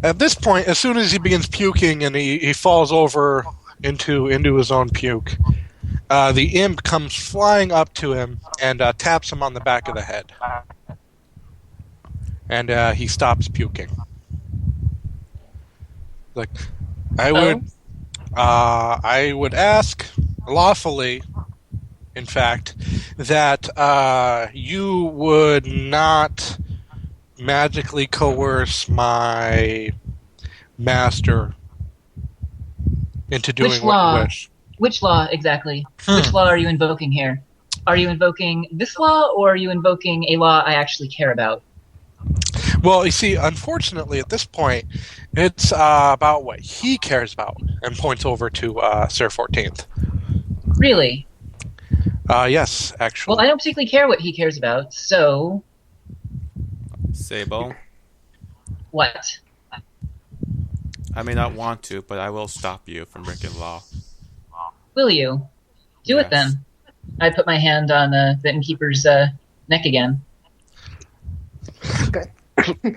At this point, as soon as he begins puking and he falls over into his own puke, the imp comes flying up to him and taps him on the back of the head. And he stops puking. Like, I would ask lawfully, in fact, that you would not magically coerce my master into doing what you wish. Which law exactly? Which law are you invoking here? Are you invoking this law, or are you invoking a law I actually care about? Well, you see, unfortunately, at this point, it's about what he cares about, and points over to Sir 14th. Really? Yes, actually. Well, I don't particularly care what he cares about, so... Sable? What? I may not want to, but I will stop you from breaking law. Will you? Do it then. I put my hand on the innkeeper's neck again.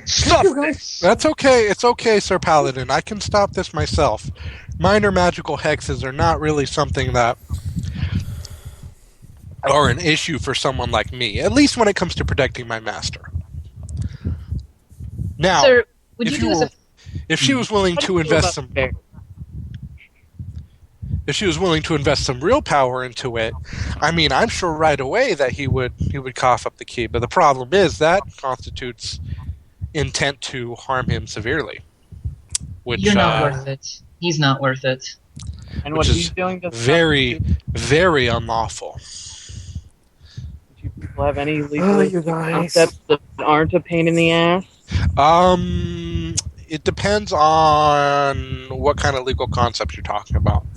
Stop this! That's okay. It's okay, Sir Paladin. I can stop this myself. Minor magical hexes are not really something that are an issue for someone like me, at least when it comes to protecting my master. Now, Sir, would you do this if she was willing to invest some... If she was willing to invest some real power into it, I mean, I'm sure right away that he would cough up the key. But the problem is that constitutes intent to harm him severely. Which, You're not worth it. He's not worth it. And what he's doing does very, very unlawful. Do you people have any legal concepts that aren't a pain in the ass? It depends on what kind of legal concepts you're talking about.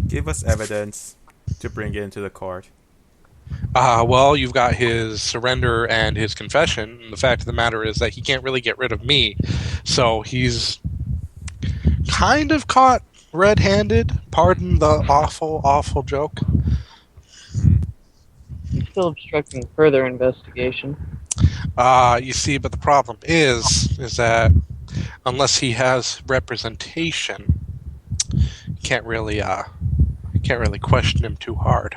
Give us evidence to bring it into the court. Well, you've got his surrender and his confession. And the fact of the matter is that he can't really get rid of me. So he's kind of caught red-handed. Pardon the awful, awful joke. He's still obstructing further investigation. You see, but the problem is that unless he has representation, you can't really question him too hard.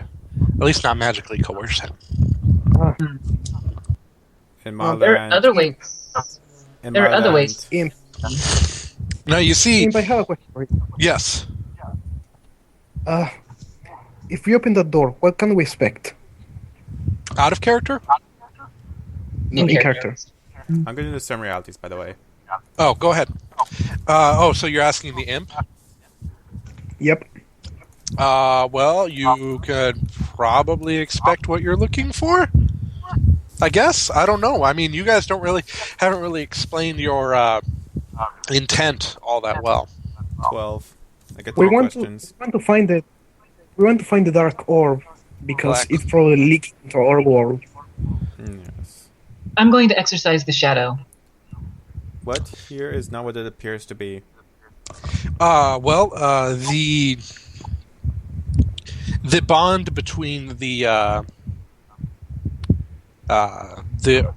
At least not magically coerce him. In my there are other ways. There are other ways. Now you see. I have a question for you. Yes. If we open the door, what can we expect? Out of character? No, in character. I'm going to do some realities, by the way. Oh, go ahead. So you're asking the imp? Yep. Well, you could probably expect what you're looking for. I guess. I don't know. I mean, you guys haven't really explained your intent all that well. 12. I get three questions. We want to find the dark orb because it's probably leaking into our world. Yes. I'm going to exercise the shadow. What here is not what it appears to be. The bond between the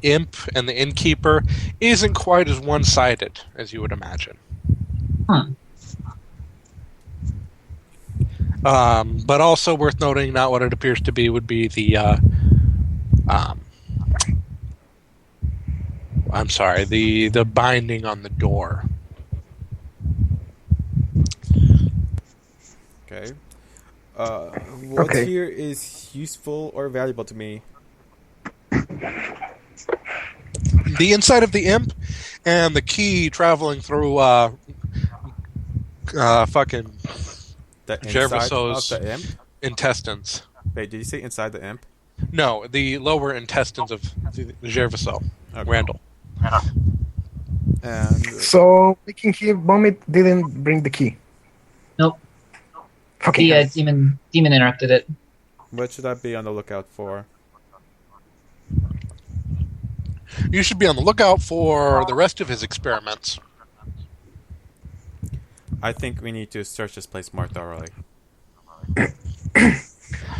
imp and the innkeeper isn't quite as one-sided as you would imagine. But also worth noting, not what it appears to be would be the the binding on the door. Okay. What here is useful or valuable to me? The inside of the imp and the key traveling through fucking The Gervaso's inside of the imp? intestines. Wait, did you say inside the imp? No, the lower intestines of the Gervaso. Okay. Randall. And so making him vomit didn't bring the key. Nope. Okay. The demon interrupted it. what should I be on the lookout for? You should be on the lookout for the rest of his experiments. I think we need to search this place more thoroughly.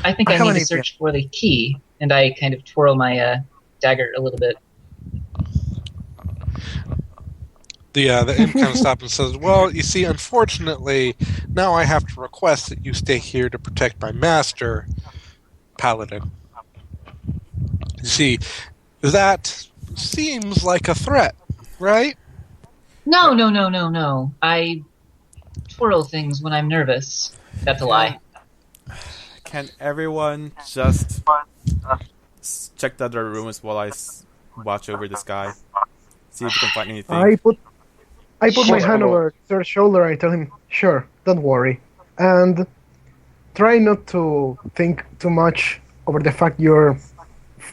I think I need to search for the key, and I kind of twirl my dagger a little bit. The imp kind of stops and says, "Well, you see, unfortunately, now I have to request that you stay here to protect my master, Paladin. You see, that seems like a threat, right?" No. I twirl things when I'm nervous. That's a lie. Can everyone just check the other rooms while I watch over this guy? See if we can find anything. I put my hand over Sir's shoulder and I tell him, "Sure, don't worry." And try not to think too much over the fact you're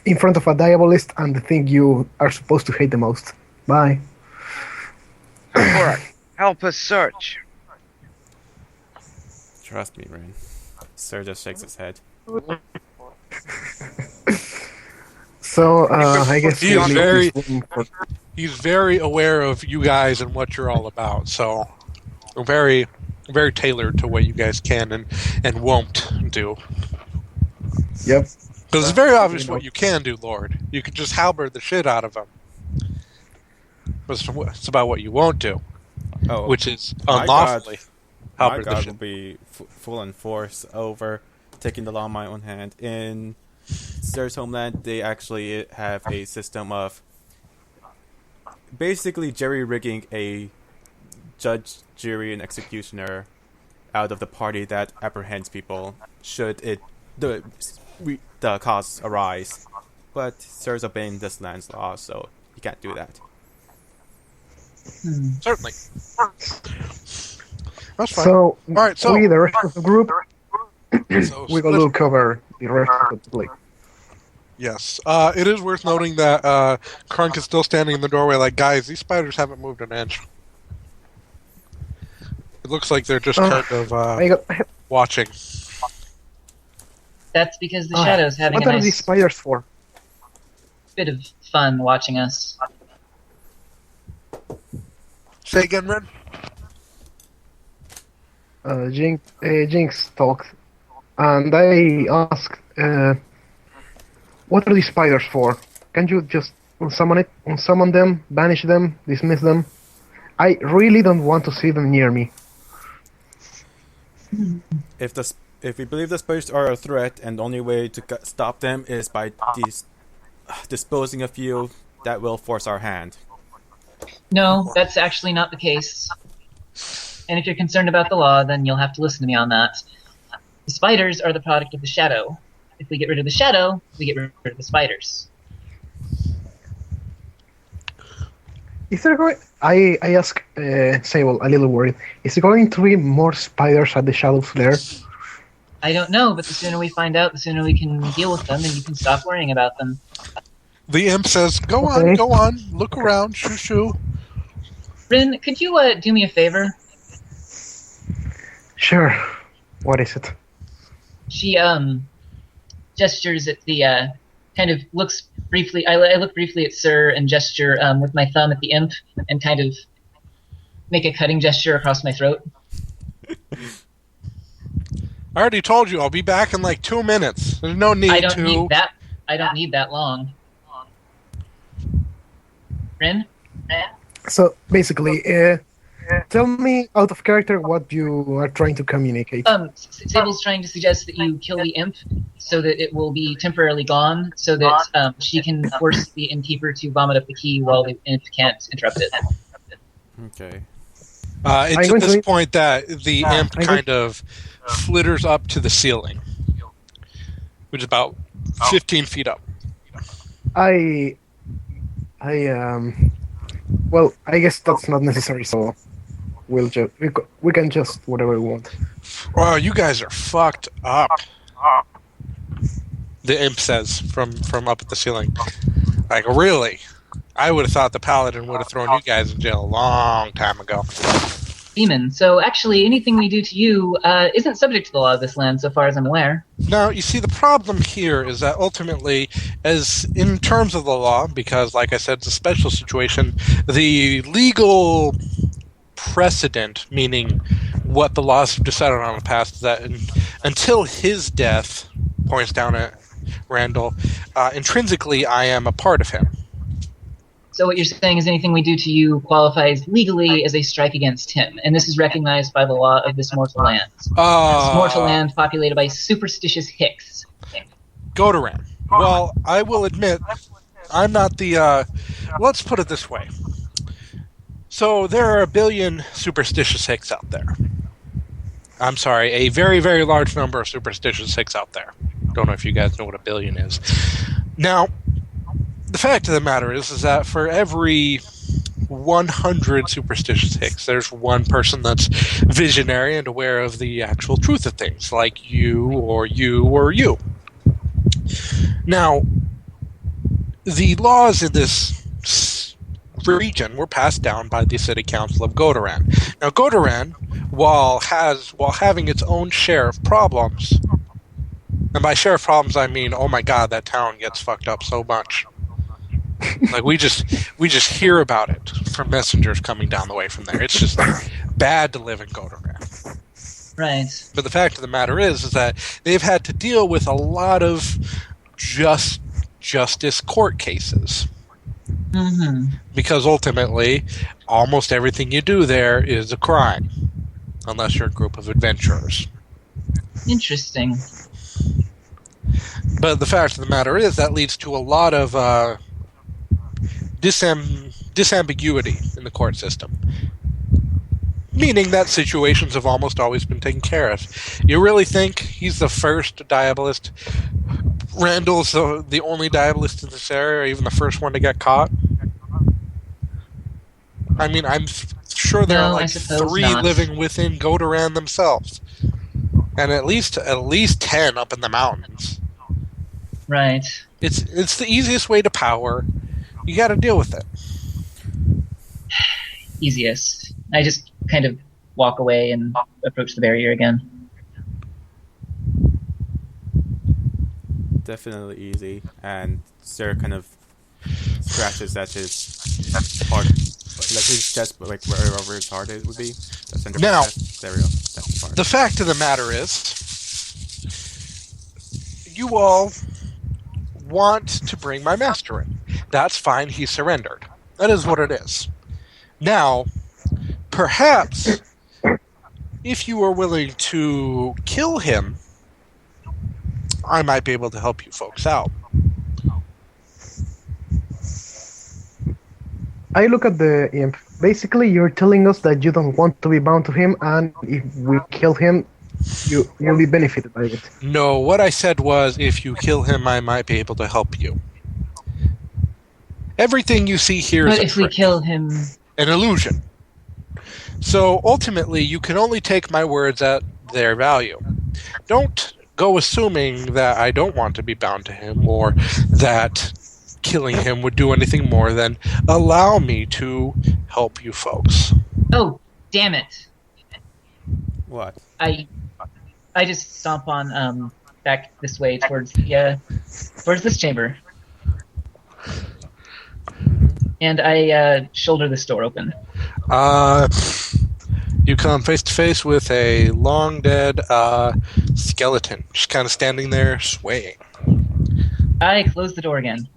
in front of a diabolist and the thing you are supposed to hate the most. Bye. Alright, help us search. Trust me, Ren. Sir just shakes his head. So, I guess he's very aware of you guys and what you're all about. So, very, very tailored to what you guys can and won't do. Yep. Because it's very obvious what you can do, Lord. You can just halberd the shit out of him. But it's about what you won't do, which is unlawfully halberd the my God shit. will be full in force over taking the law in my own hand. In Sir's homeland, they actually have a system of basically jerry-rigging a judge, jury, and executioner out of the party that apprehends people should the cause arise. But Sir's obeying this land's law, so he can't do that. Certainly. That's fine. So, all right, so we, the rest of the group, so we go to cover the rest of the place. Yes. It is worth noting that Krunk is still standing in the doorway like, "Guys, these spiders haven't moved an inch." It looks like they're just kind of watching. That's because the Shadow's having what a are nice these spiders for? bit of fun watching us. Say again, Ren? Jinx talked, and I asked, "What are these spiders for? Can you just summon them, banish them, dismiss them? I really don't want to see them near me." If we believe the spiders are a threat, and the only way to stop them is by disposing of you, that will force our hand. No, that's actually not the case. And if you're concerned about the law, then you'll have to listen to me on that. The spiders are the product of the Shadow. If we get rid of the Shadow, we get rid of the spiders. Is there going? I ask Sable, a little worried. Is there going to be more spiders at the Shadow's lair? I don't know, but the sooner we find out, the sooner we can deal with them, and you can stop worrying about them. The imp says, "Go on, look around, shoo." Rin, could you do me a favor? Sure. What is it? She gestures at the kind of looks briefly. I look briefly at Sir and gesture with my thumb at the imp and kind of make a cutting gesture across my throat. I already told you I'll be back in like 2 minutes. There's no need to. I don't need that long. Rin? So basically, tell me out of character what you are trying to communicate. Sable's trying to suggest that you kill the imp so that it will be temporarily gone, so that she can force the innkeeper to vomit up the key while the imp can't interrupt it. Okay. It's at this point that the imp kind of flitters up to the ceiling, which is about 15 feet up. Well, I guess that's not necessary, so we can just whatever we want. Oh, you guys are fucked up. The imp says from up at the ceiling. Like, really? I would have thought the paladin would have thrown you guys in jail a long time ago. Demon. So actually, anything we do to you isn't subject to the law of this land, so far as I'm aware. Now, you see, the problem here is that ultimately, as in terms of the law, because, like I said, it's a special situation, the legal precedent, meaning what the laws have decided on in the past, is that until his death, points down at Randall, intrinsically I am a part of him. So what you're saying is anything we do to you qualifies legally as a strike against him, and this is recognized by the law of this mortal land. This mortal land populated by superstitious Hicks. Godoran. Well, I will admit, I'm not the. Let's put it this way. So there are a billion superstitious Hicks out there. I'm sorry, a very, very large number of superstitious Hicks out there. Don't know if you guys know what a billion is. Now, the fact of the matter is that for every 100 superstitious Hicks, there's one person that's visionary and aware of the actual truth of things, like you or you or you. Now, the laws in this region were passed down by the City Council of Godoran. Now, Godoran, while having its own share of problems, and by share of problems I mean, oh my god, that town gets fucked up so much. Like we just hear about it from messengers coming down the way from there. It's just bad to live in Godoran. Right. But the fact of the matter is that they've had to deal with a lot of justice court cases. Mm-hmm. Because ultimately, almost everything you do there is a crime, unless you're a group of adventurers. Interesting. But the fact of the matter is that leads to a lot of disambiguity in the court system. Meaning that situations have almost always been taken care of. You really think he's the first diabolist? Randall's the only diabolist in this area, or even the first one to get caught? I mean, I'm sure there are like 3 not. living within Godoran themselves. And at least 10 up in the mountains. Right. It's the easiest way to power. You got to deal with it. Easiest. I just kind of walk away and approach the barrier again. Definitely easy, and Sarah kind of scratches at his heart, like his chest, but like wherever his heart it would be. That's under Now, there we go. That's the part. The fact of the matter is, you all want to bring my master in. That's fine, he surrendered. That is what it is. Now, perhaps, if you are willing to kill him, I might be able to help you folks out. I look at the imp. Basically, you're telling us that you don't want to be bound to him, and if we kill him, you'll be benefited by it. No, what I said was, if you kill him, I might be able to help you. Everything you see here is But if we kill him... an illusion. So, ultimately, you can only take my words at their value. Don't go assuming that I don't want to be bound to him, or that killing him would do anything more than allow me to help you folks. Oh, damn it. What? I just stomp on back this way towards this chamber. And I shoulder this door open. You come face to face with a long dead skeleton, just kind of standing there, swaying. I close the door again.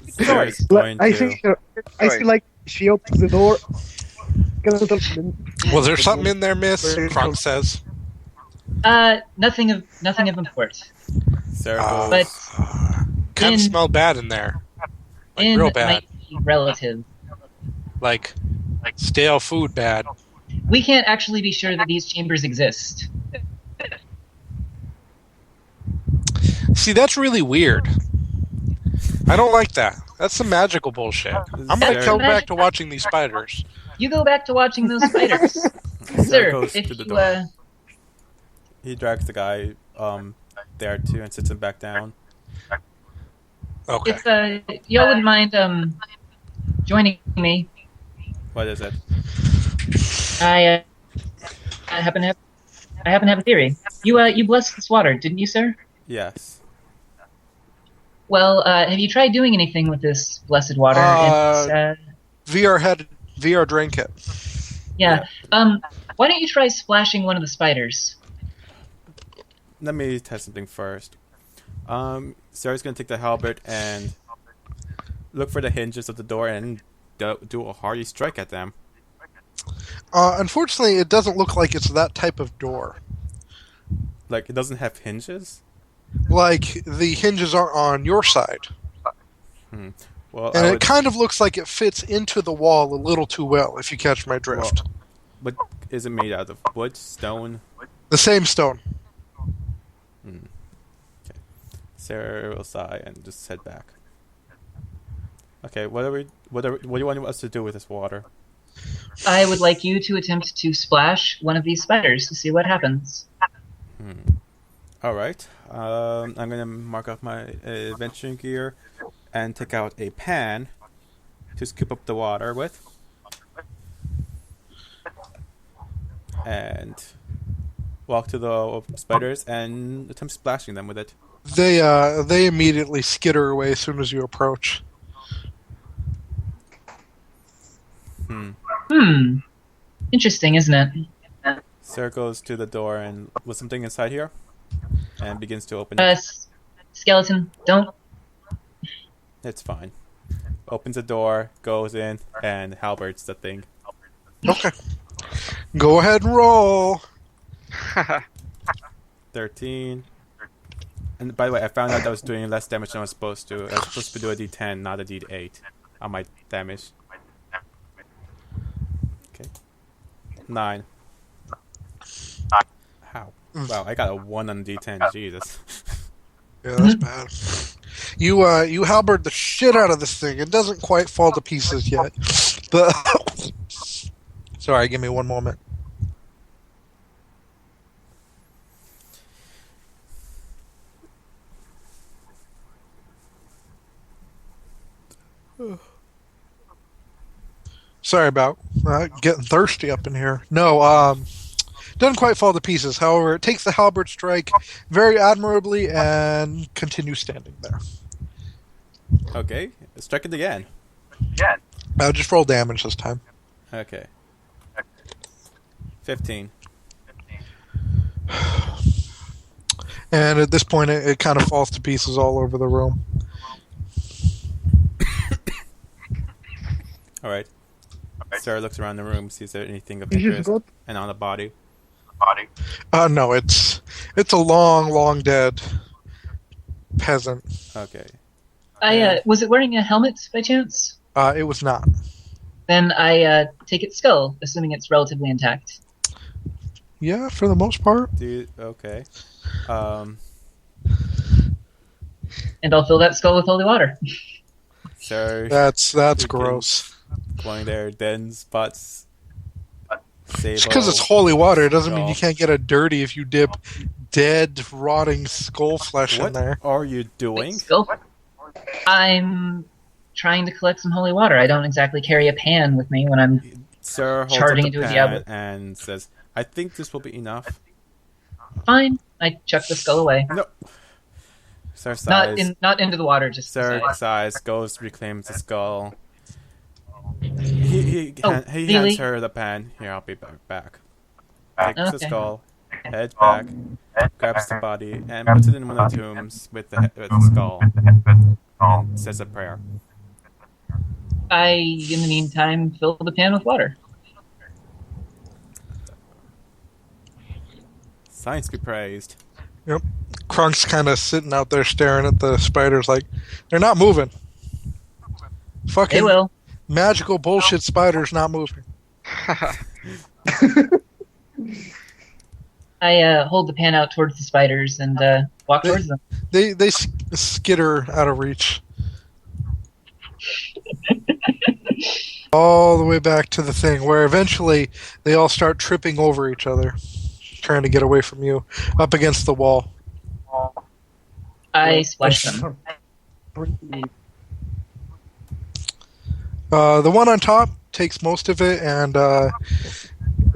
Sarah's going I to. see like she opens the door. Was there something in there, miss? Kronk says. Nothing of import. Sarah goes. But Kind of smelled bad in there. Like real bad. My relative. Like stale food bad. We can't actually be sure that these chambers exist. See, that's really weird. I don't like that. That's some magical bullshit. I'm gonna go back to watching these spiders. You go back to watching those spiders. Sarah Sir, goes if to the you, door. He drags the guy there too and sits him back down. Okay. if y'all wouldn't mind joining me, What is it? I happen to have a theory. You blessed this water, didn't you, sir? Yes. Well, have you tried doing anything with this blessed water? VR drink it. Yeah. Why don't you try splashing one of the spiders? Let me test something first. Sarah's gonna take the halberd and look for the hinges of the door and do a hearty strike at them. Unfortunately, it doesn't look like it's that type of door. Like, it doesn't have hinges? Like, the hinges are on your side. Well, And it kind of looks like it fits into the wall a little too well, if you catch my drift. But is it made out of wood, stone? The same stone. Okay. Sarah will sigh and just head back. Okay, what do you want us to do with this water? I would like you to attempt to splash one of these spiders to see what happens. Alright. I'm going to mark off my adventuring gear and take out a pan to scoop up the water with. And walk to the spiders and attempt splashing them with it. They immediately skitter away as soon as you approach. Interesting, isn't it? Sarah goes to the door and was something inside here? And begins to open it. Skeleton, don't. It's fine. Opens the door, goes in, and halberds the thing. Okay. Go ahead and roll. 13. And by the way, I found out I was doing less damage than I was supposed to. I was supposed to do a D10, not a D8 on my damage. Okay. 9. How? Wow, I got a 1 on D10. Jesus. Yeah, that's bad. You halberd the shit out of this thing. It doesn't quite fall to pieces yet. But sorry, give me one moment. Sorry about getting thirsty up in here. No, doesn't quite fall to pieces. However, it takes the halberd strike very admirably and continues standing there. Okay, strike it again. Just roll damage this time. Okay. 15. And at this point, it kind of falls to pieces all over the room. Alright. Sarah looks around the room, sees there anything of interest, and on the body. No, it's a long dead peasant. Okay. Was it wearing a helmet by chance? It was not. Then I take its skull, assuming it's relatively intact. Yeah, for the most part. Okay. And I'll fill that skull with holy water. Sarah. That's gross. Going there, then spots. Just because it's holy water, it doesn't mean you can't get it dirty if you dip dead, rotting skull flesh in there. What are you doing? I'm trying to collect some holy water. I don't exactly carry a pan with me when I'm charging into a diablo. And says, I think this will be enough. Fine. I chuck the skull away. No. Sarah sighs. Not into the water, just Sarah sighs, goes, reclaims the skull. He hands her the pan. Here, I'll be back. Takes the skull, heads back, grabs the body, and puts it in one of the tombs with the skull, and says a prayer. I, in the meantime, fill the pan with water. Science be praised. Yep. Krunk's kind of sitting out there staring at the spiders like, they're not moving. Fucking they will. Magical bullshit spiders not moving. I hold the pan out towards the spiders and walk towards them. They skitter out of reach. All the way back to the thing where eventually they all start tripping over each other, trying to get away from you, up against the wall. I splash them. The one on top takes most of it and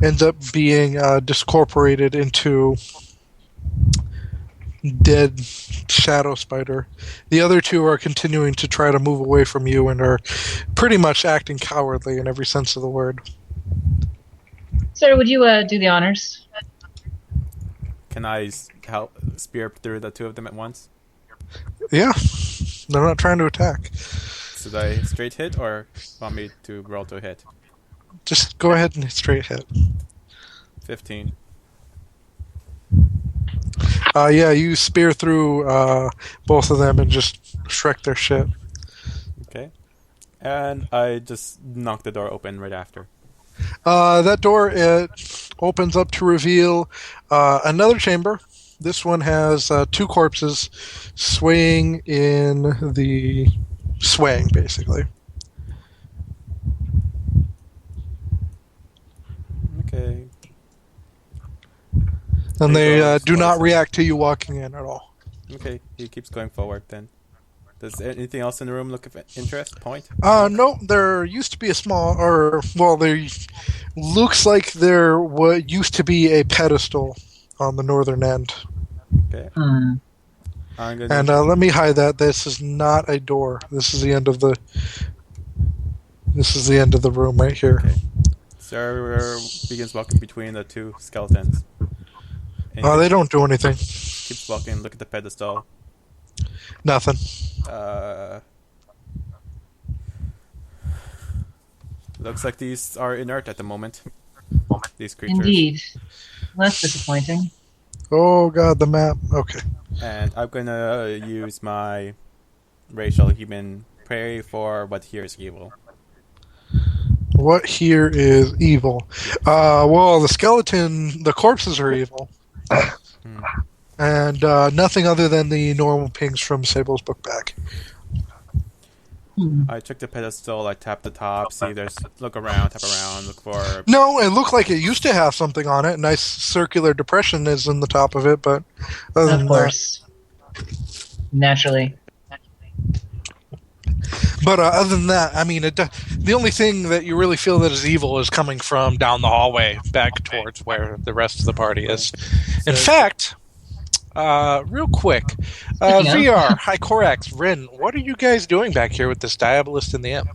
ends up being discorporated into dead shadow spider. The other two are continuing to try to move away from you and are pretty much acting cowardly in every sense of the word. Sir, would you do the honors? Can I help spear through the two of them at once? Yeah, they're not trying to attack. Should I straight hit or want me to roll to hit? Just go ahead and straight hit. 15. Yeah, you spear through both of them and just Shrek their shit. Okay. And I just knock the door open right after. That door, it opens up to reveal another chamber. This one has two corpses swaying, basically. Okay. And they There do goes not Poison. react to you walking in at all. Okay, he keeps going forward then. Does anything else in the room look of interest? Point? No, there used to be there looks like there used to be a pedestal on the northern end. Okay. Hmm. I'm gonna... And let me hide that. This is not a door. This is the end of the room right here. Okay. Sarah begins walking between the two skeletons. And They don't do anything. keeps walking, look at the pedestal. Nothing. Looks like these are inert at the moment. These creatures. Indeed. Well, that's disappointing. Oh god, the map. Okay. And I'm gonna use my racial human pray for what here is evil. What here is evil? Well, the corpses are evil. And nothing other than the normal pings from Sable's book bag. I check the pedestal, I tap the top, see there's... Look around, tap around, look for... No, it looked like it used to have something on it. A nice circular depression is in the top of it, but other than Of course. Naturally. But other than that, I mean, the only thing that you really feel that is evil is coming from down the hallway back towards where the rest of the party is. In fact, real quick, VR, Hi Corax, Rin, what are you guys doing back here with this Diabolist and the Imp?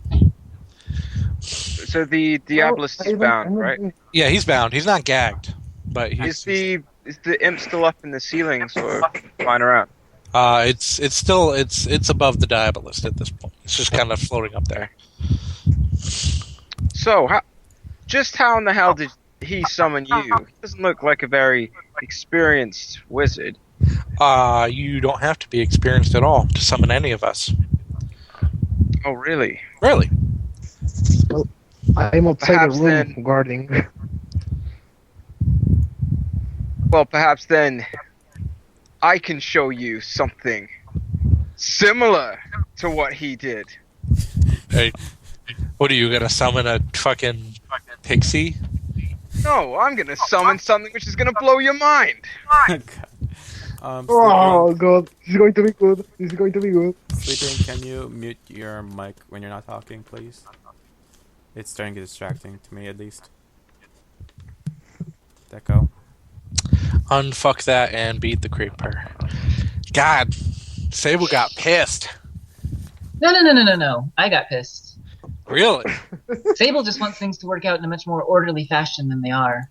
So the Diabolist is bound, right? Yeah, he's bound. He's not gagged, but Is the imp still up in the ceilings or flying around? it's still above the Diabolist at this point. It's just kind of floating up there. So, how in the hell did he summon you? He doesn't look like a very experienced wizard. You don't have to be experienced at all to summon any of us. Oh, really? Really? Well, I'm outside Perhaps the room then- guarding. Well, perhaps then I can show you something similar to what he did. Hey, what are you gonna summon a fucking pixie? No, I'm gonna summon something which is gonna blow your mind. Oh god, this is going to be good. This is going to be good. Slytherin, can you mute your mic when you're not talking, please? It's starting to get distracting to me, at least. Deco. Unfuck that and beat the creeper. God, Sable got pissed. No. I got pissed. Really? Sable just wants things to work out in a much more orderly fashion than they are.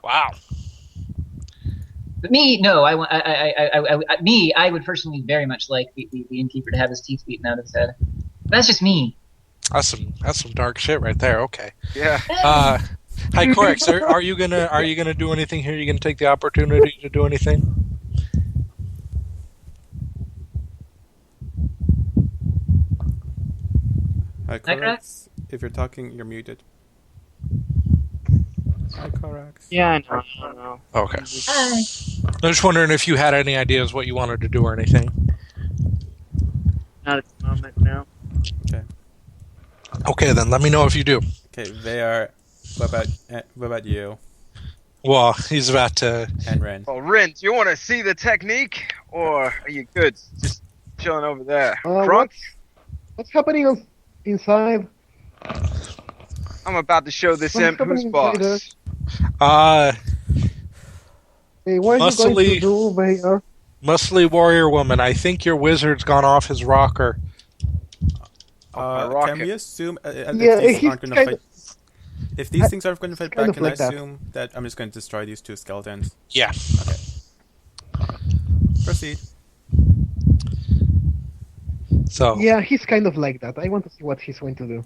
Wow. But me, no. I would personally very much like the innkeeper to have his teeth beaten out of his head. That's just me. That's some dark shit right there. Okay. Yeah. Hi Corex, are you gonna do anything here? Are you gonna take the opportunity to do anything? Hi, Hi, Corax. If you're talking, you're muted. Hi, Corax. Yeah, I know. Okay. Hi. I'm just wondering if you had any ideas what you wanted to do or anything. Not at the moment, no. Okay, then let me know if you do. Okay, they are... What about you? Well, he's about to. And Ren. Well, Rin, do you want to see the technique, or are you good? Just chilling over there. Crunk? What's happening inside? I'm about to show this What's imp who's happening boss. inside Hey, what are you going to do, Mayor? Muscly warrior woman, I think your wizard's gone off his rocker. Can we assume Yeah, if these he's aren't going to kind fight... If these things aren't going to fight kind back, of can I like that. assume that I'm just going to destroy these two skeletons? Yeah. Proceed. So Yeah, he's kind of like that. I want to see what he's going to do.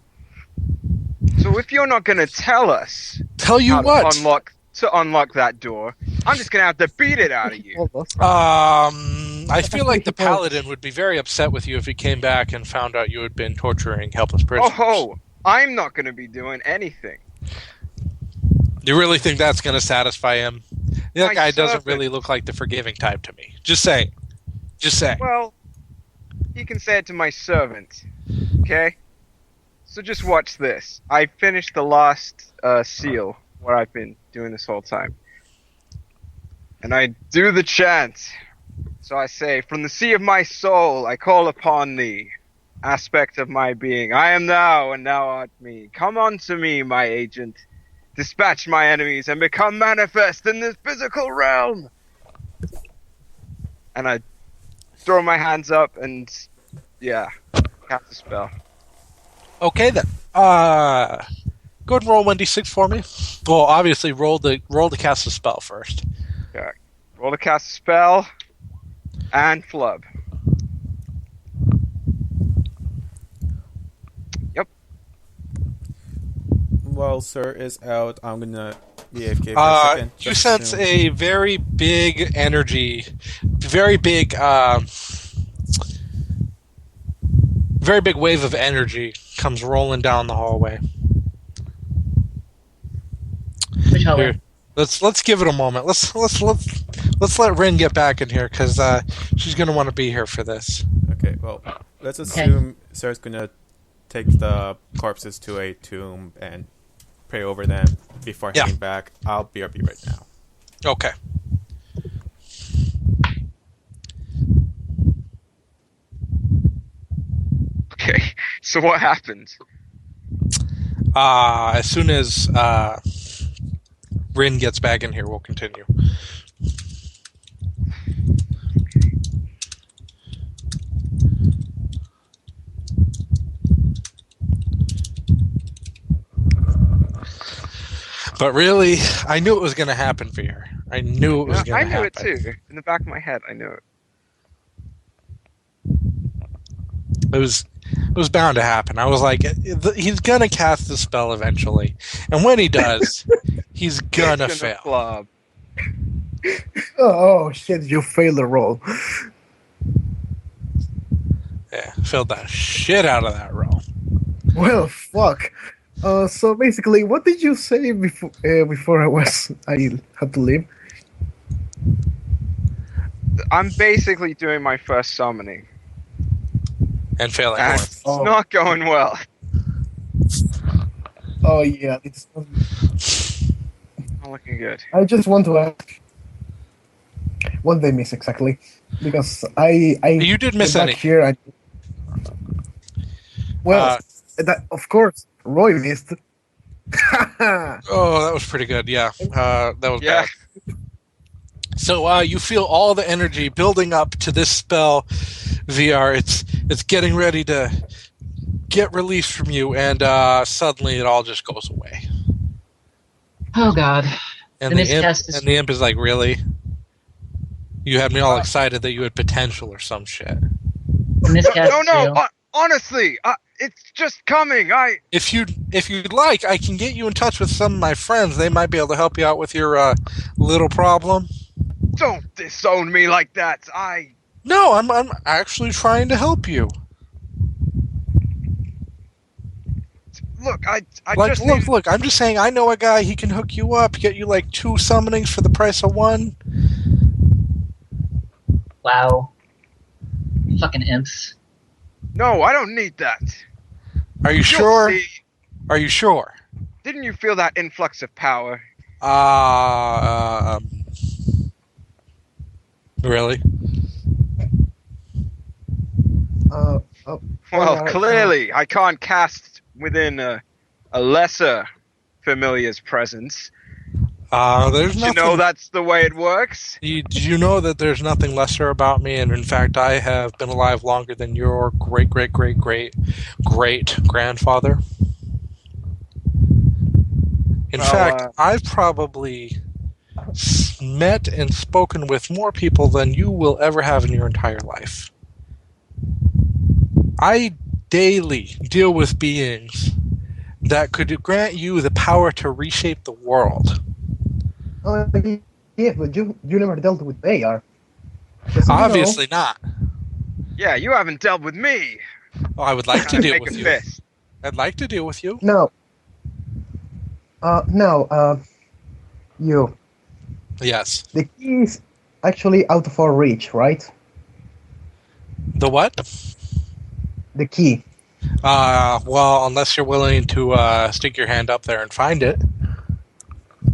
So if you're not gonna tell us tell you how what. to unlock that door, I'm just gonna have to beat it out of you. I feel like the paladin would be very upset with you if he came back and found out you had been torturing helpless prisoners. Oh, I'm not gonna be doing anything. You really think that's going to satisfy him? That My guy doesn't servant. really look like the forgiving type to me. Just saying. Just saying. Well, you can say it to my servant, okay? So just watch this. I finished the last seal, what I've been doing this whole time. And I do the chant. So I say, from the sea of my soul, I call upon thee, aspect of my being. I am thou, and thou art me. Come unto me, my agent. Dispatch my enemies and become manifest in this physical realm. And I throw my hands up and, yeah, cast a spell. Okay then. Go ahead and roll 1d6 for me. Well, obviously roll to cast a spell first. Okay. Roll to cast a spell and flub. While Sir is out, I'm gonna be AFK for a second. You sense a very big energy, very big wave of energy comes rolling down the hallway. Which hallway? Here, let's give it a moment. Let's let Rin get back in here because she's gonna want to be here for this. Okay, well, let's assume Sir's gonna take the corpses to a tomb and pray over them before heading back. I'll be right now. Okay. Okay, so what happens? As soon as Rin gets back in here, we'll continue. But really, I knew it was going to happen for you. I knew it was going to happen. I knew it too. In the back of my head, I knew it. It was bound to happen. I was like, he's going to cast the spell eventually. And when he does, he's going to fail. Flop. Oh, shit, you failed the roll. Yeah, failed the shit out of that roll. Well, fuck. So basically, what did you say before I had to leave? I'm basically doing my first summoning. And failing And more. it's not going well. Oh yeah, it's Not looking good. I just want to ask, what did I miss exactly? Because I You did miss back any. here. That of course Roy missed. Oh, that was pretty good. Yeah, that was Yeah. bad. So you feel all the energy building up to this spell, VR. It's getting ready to get released from you, and suddenly it all just goes away. Oh god. And The the imp, miscast is- and the imp is like, really? You had me all excited that you had potential or some shit. Miscast No, is no. real. Honestly, it's just coming. If you'd like, I can get you in touch with some of my friends. They might be able to help you out with your little problem. Don't disown me like that. No, I'm actually trying to help you. Look. I Like, just need. look. I'm just saying. I know a guy. He can hook you up. Get you like 2 summonings for the price of 1. Wow. Fucking imps. No, I don't need that. Are you You'll sure? see. Are you sure? Didn't you feel that influx of power? Really? Well, yeah, clearly, I can't cast within a lesser familiar's presence. There's You nothing. know that's the way it works? Did you know that there's nothing lesser about me? And in fact, I have been alive longer than your great grandfather. In Well, fact, I've probably met and spoken with more people than you will ever have in your entire life. I daily deal with beings that could grant you the power to reshape the world. Oh, yeah, but you never dealt with AR. Obviously not. Yeah, you haven't dealt with me. Oh, I would like to deal Make with a you. fist. I'd like to deal with you. No. You. Yes. The key is actually out of our reach, right? The what? The key. Well, unless you're willing to stick your hand up there and find it.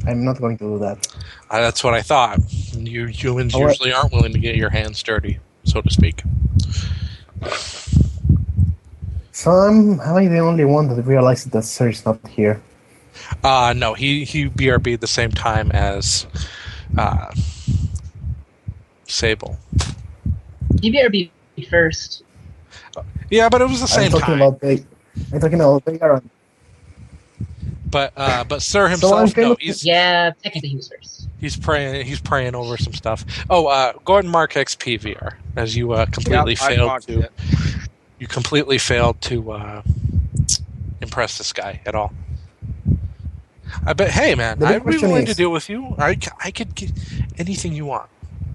I'm not going to do that. That's what I thought. You humans All right. usually aren't willing to get your hands dirty, so to speak. So am I the only one that realized that Sir is not here? No, he BRB'd the same time as Sable. You better be first. Yeah, but it was the same I'm talking time. about Vega. But Sir I'm himself, kind no, of- Yeah, technically he was first. he's praying over some stuff. Oh, go ahead and mark XP VR as you completely Yep, I failed marked to. it. You completely failed to impress this guy at all. I bet. Hey, man, The big I'd be question willing to is- deal with you. I could get anything you want.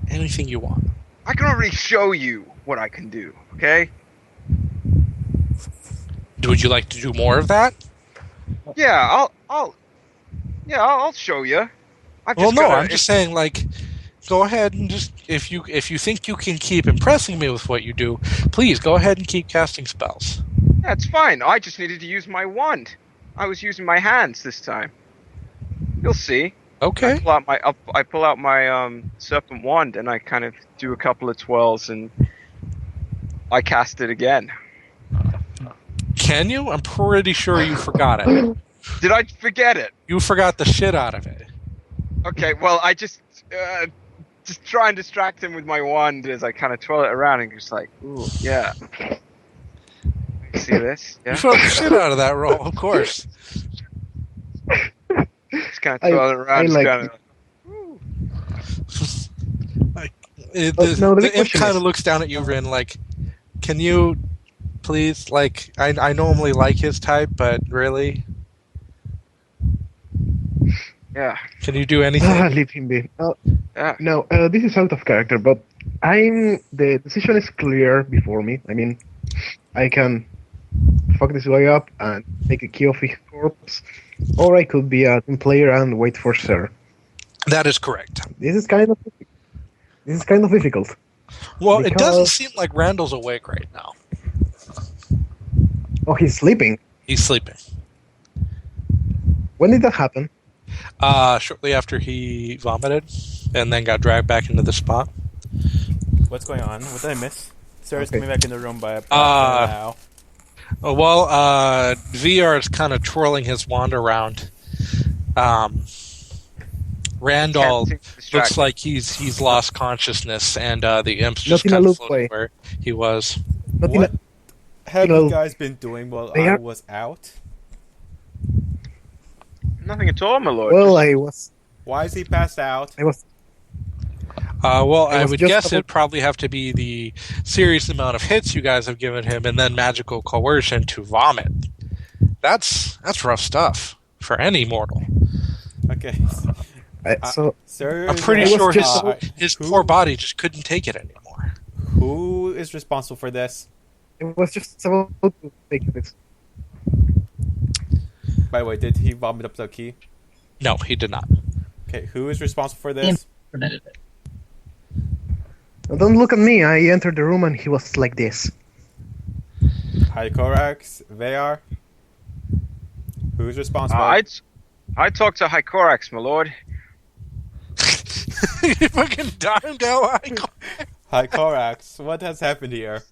Anything you want. I can already show you what I can do. Okay? Would you like to do more of that? Yeah, I'll show you. Well, no, I'm just saying, like, go ahead and just if you think you can keep impressing me with what you do, please go ahead and keep casting spells. Yeah, it's fine. I just needed to use my wand. I was using my hands this time. You'll see. Okay. I pull out my serpent wand and I kind of do a couple of twirls and I cast it again. Can you? I'm pretty sure you forgot it. Did I forget it? You forgot the shit out of it. Okay, well I just try and distract him with my wand as I kind of twirl it around and just like, ooh, yeah. You see this? You Yeah. felt the shit out of that roll, of course. Just kind of twirl it around. I Just like kind it. of. No, the The big imp question kind is- of looks down at you, Rin, like, can you please, like, I normally like his type, but really? Yeah. Can you do anything? Leave him be. Yeah. No, this is out of character, but the decision is clear before me. I mean, I can fuck this guy up and take a key of his corpse, or I could be a team player and wait for Sir. That is correct. This is kind of difficult. Well, it doesn't Because- seem like Randall's awake right now. Oh, he's sleeping. He's sleeping. When did that happen? Shortly after he vomited and then got dragged back into the spot. What's going on? What did I miss? Sarah's Okay. coming back in the room by now. Well, VR is kind of twirling his wand around. Randall Can't seem to distract looks like he's lost consciousness, and the imp's Not just in a kind of loop floating way. where he was. Not in What have you know, you guys been doing while they I are- was out? Nothing at all, my lord. Well, I was. Why is he passed out? Well, I I was would just guess about- it'd probably have to be the serious amount of hits you guys have given him, and then magical coercion to vomit. That's rough stuff for any mortal. Okay. So Sir, I'm pretty I was sure just- his who- poor body just couldn't take it anymore. Who is responsible for this? it was just about to take this. By the way, did he vomit up the key? No, he did not. Okay, who is responsible for The this? imp prevented it. Don't look at me. I entered the room and he was like this. Hycorax, Veyar? Who's responsible? I'd talk to Hycorax, my lord. You fucking dimed out. Hycorax, what has happened here?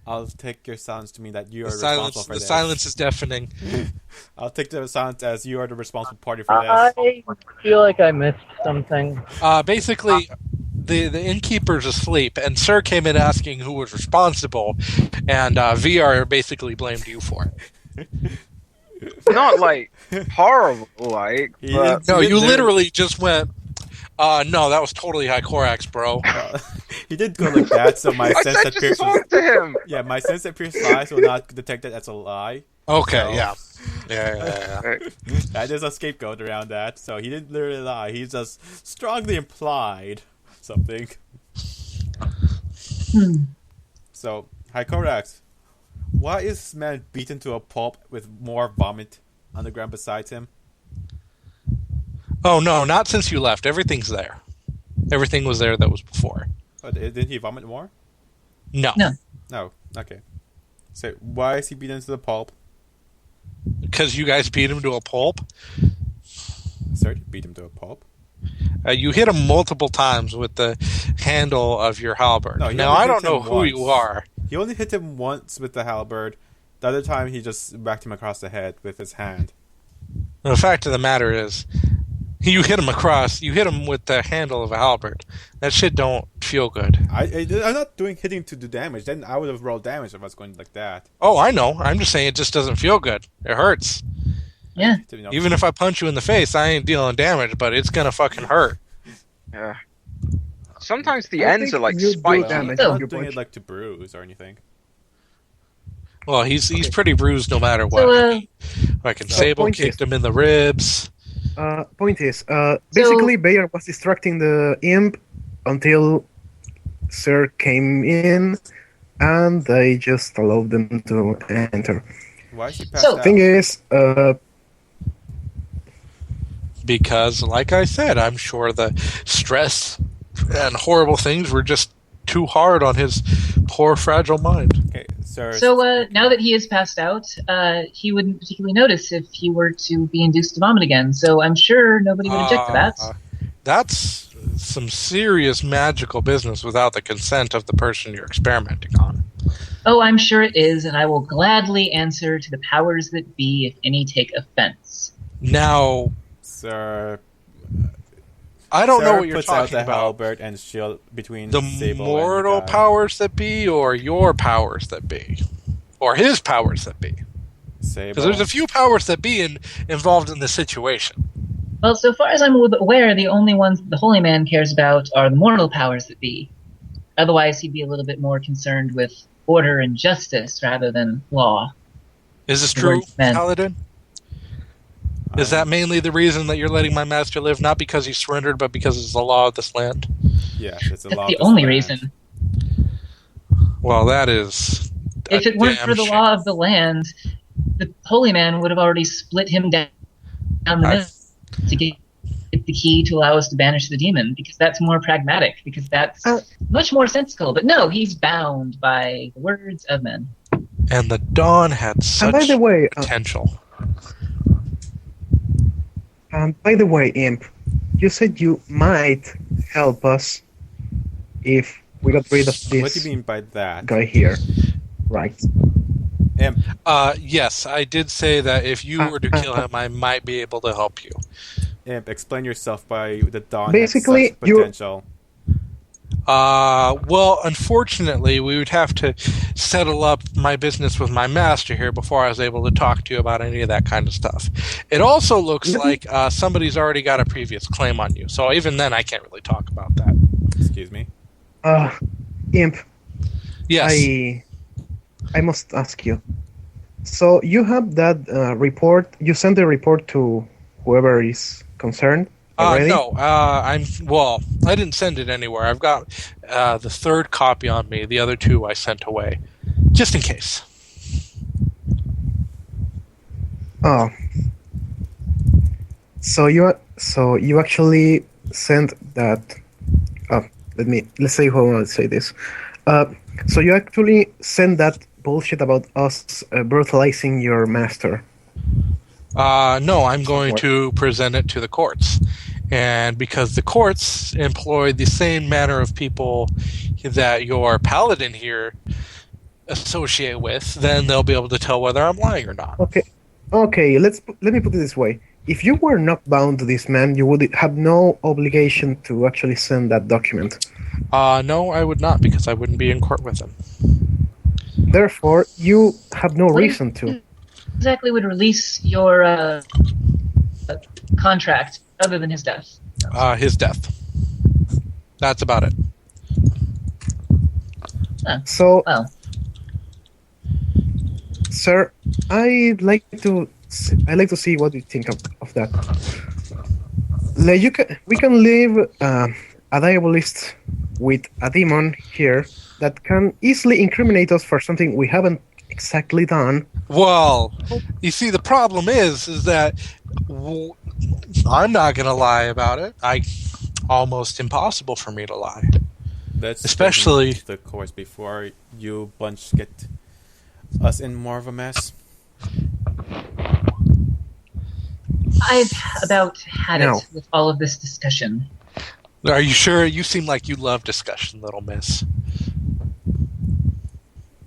I'll take your silence to mean that you are responsible for The this. silence is deafening. I'll take the silence as you are the responsible party for this. I feel like I missed something. Basically, the innkeeper's asleep, and Sir came in asking who was responsible, and VR basically blamed you for it. Not like horrible, like. He But didn't- No, you There- literally just went, No, that was totally Hycorax, bro. He did go like that, so my I sense said that just pierces. talk to him. Yeah, my sense that pierces lies will not detect it as a lie. Okay, So- yeah. Yeah. That is a scapegoat around that. So he didn't literally lie. He just strongly implied something. So, Hycorax, why is this man beaten to a pulp with more vomit on the ground beside him? Oh, no, not since you left. Everything's there. Everything was there that was before. Oh, didn't he vomit more? No. No. No. Okay. So, why is he beaten to the pulp? Because you guys beat him to a pulp. Sorry, beat him to a pulp? You hit him multiple times with the handle of your halberd. No, he now, only I hit don't know him who you once. are. He only hit him once with the halberd. The other time, he just whacked him across the head with his hand. The fact of the matter is, you hit him with the handle of a halberd. That shit don't feel good. I'm not hitting to do damage. Then I would have rolled damage if I was going like that. Oh, I know. I'm just saying it just doesn't feel good. It hurts. Yeah. Even if I punch you in the face, I ain't dealing damage, but it's gonna fucking hurt. Yeah. Sometimes the I ends think are like you do spiky. damage. I'm with your not doing punch. it like to bruise or anything. Well, he's pretty bruised no matter what. So, Fucking Sable point kicked is- him in the ribs. Point is, basically Bayer was distracting the imp until Sir came in, and they just allowed them to enter. Why is he passed So- out? Thing is, Because, like I said, I'm sure the stress and horrible things were just too hard on his poor, fragile mind. Okay, sir. so now that he is passed out, he wouldn't particularly notice if he were to be induced to vomit again. So I'm sure nobody would object to that. That's some serious magical business without the consent of the person you're experimenting on. Oh, I'm sure it is, and I will gladly answer to the powers that be if any take offense. Now, Sir. I don't know Sarah what you're puts out talking the about. halberd and shield between The Sable mortal and the guy. powers that be, or your powers that be, or his powers that be. Sable. Because there's a few powers that be involved in this situation. Well, so far as I'm aware, the only ones the Holy Man cares about are the mortal powers that be. Otherwise, he'd be a little bit more concerned with order and justice rather than law. Is this The true, Lord's men. Paladin? Is that mainly the reason that you're letting my master live? Not because he surrendered, but because it's the law of this land? Yes, it's a That's law the of this only land. reason. Well, that is. If a it weren't damn for the shame. law of the land, the Holy Man would have already split him down the middle to get the key to allow us to banish the demon, because that's more pragmatic, because that's much more sensible. But no, he's bound by the words of men. And the Dawn had and such by the way, potential. Imp, you said you might help us if we got rid of this What do you mean by that? guy here, right? Imp, Yes, I did say that if you were to kill him, I might be able to help you. Imp, explain yourself by the dawn. Basically, has such potential. Well, unfortunately, we would have to settle up my business with my master here before I was able to talk to you about any of that kind of stuff. It also looks like somebody's already got a previous claim on you, so even then I can't really talk about that. Excuse me. Imp, Yes. I must ask you. So you have that report? You sent the report to whoever is concerned already? No, I didn't send it anywhere. I've got the third copy on me. The other two I sent away, just in case. Oh. So you actually sent that. Let's say how I want to say this. So you actually sent that bullshit about us brutalizing your master. No, I'm going to present it to the courts. And because the courts employ the same manner of people that your paladin here associate with, then they'll be able to tell whether I'm lying or not. Okay. Let me put it this way: if you were not bound to this man, you would have no obligation to actually send that document. No, I would not, because I wouldn't be in court with him. Therefore, you have no reason to. Exactly would release your contract other than his death. His death. That's about it. So, Well, sir, I'd like to see what you think of that. Like we can leave a diabolist with a demon here that can easily incriminate us for something we haven't exactly done. Well, you see, the problem is that I'm not going to lie about it. Almost impossible for me to lie. Let's Especially the course before you bunch get us in more of a mess. I've about had No. it with all of this discussion. Are you sure? You seem like you love discussion, little miss.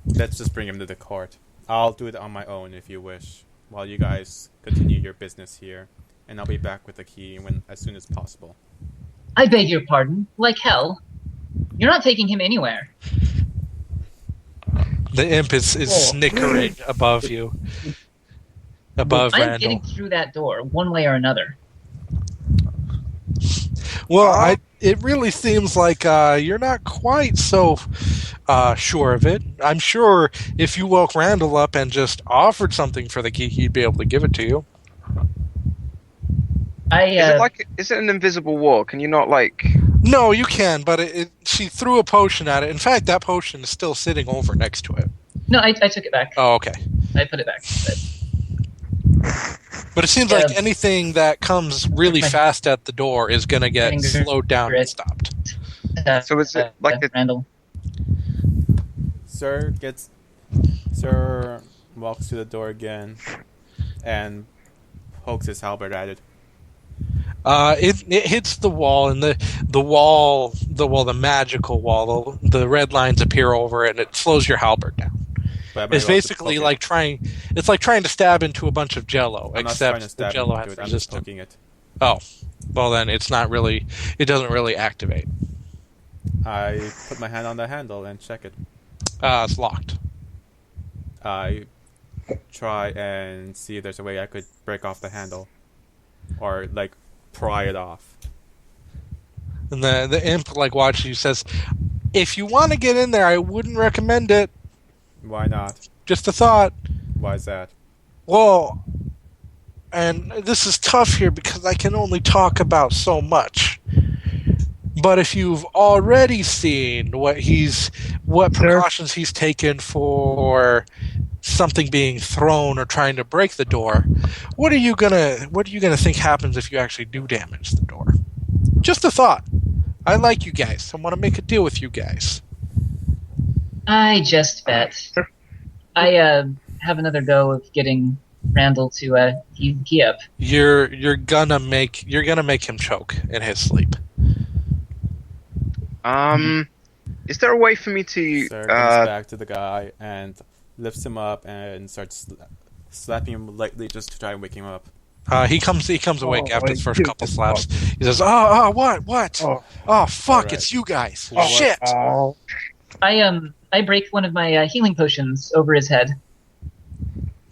Let's just bring him to the court. I'll do it on my own if you wish, while you guys continue your business here, and I'll be back with the key as soon as possible. I beg your pardon. Like hell. You're not taking him anywhere. The imp is snickering above you. Above I'm Randall. getting through that door, one way or another. Well, it really seems like you're not quite so sure of it. I'm sure if you woke Randall up and just offered something for the key, he'd be able to give it to you. Is it an invisible wall? Can you not No, you can, but she threw a potion at it. In fact, that potion is still sitting over next to it. No, I took it back. Oh, okay. I put it back. But it seems like anything that comes really fast at the door is going to get slowed down and stopped. So is it like Randall? Sir walks to the door again and pokes his halberd at it. It hits the wall, and the magical wall. The red lines appear over it, and it slows your halberd down. It's basically like trying to stab into a bunch of Jello, except the Jello has resistance. It. Oh, well then it's not really. It doesn't really activate. I put my hand on the handle and check it. It's locked. I try and see if there's a way I could break off the handle, or pry it off. And the imp watches you, says, "If you want to get in there, I wouldn't recommend it." Why not? Just a thought. Why is that? Well, and this is tough here because I can only talk about so much. But if you've already seen what precautions he's taken for something being thrown or trying to break the door, what are you gonna think happens if you actually do damage the door? Just a thought. I like you guys. I want to make a deal with you guys. I just bet. I have another go of getting Randall to heave the key up. You're gonna make him choke in his sleep. Is there a way for me to Sir comes back to the guy and lifts him up and starts slapping him lightly just to try and wake him up. He comes awake after the first couple slaps. He says, what? Oh, fuck, right. It's you guys. Oh, shit. I break one of my healing potions over his head.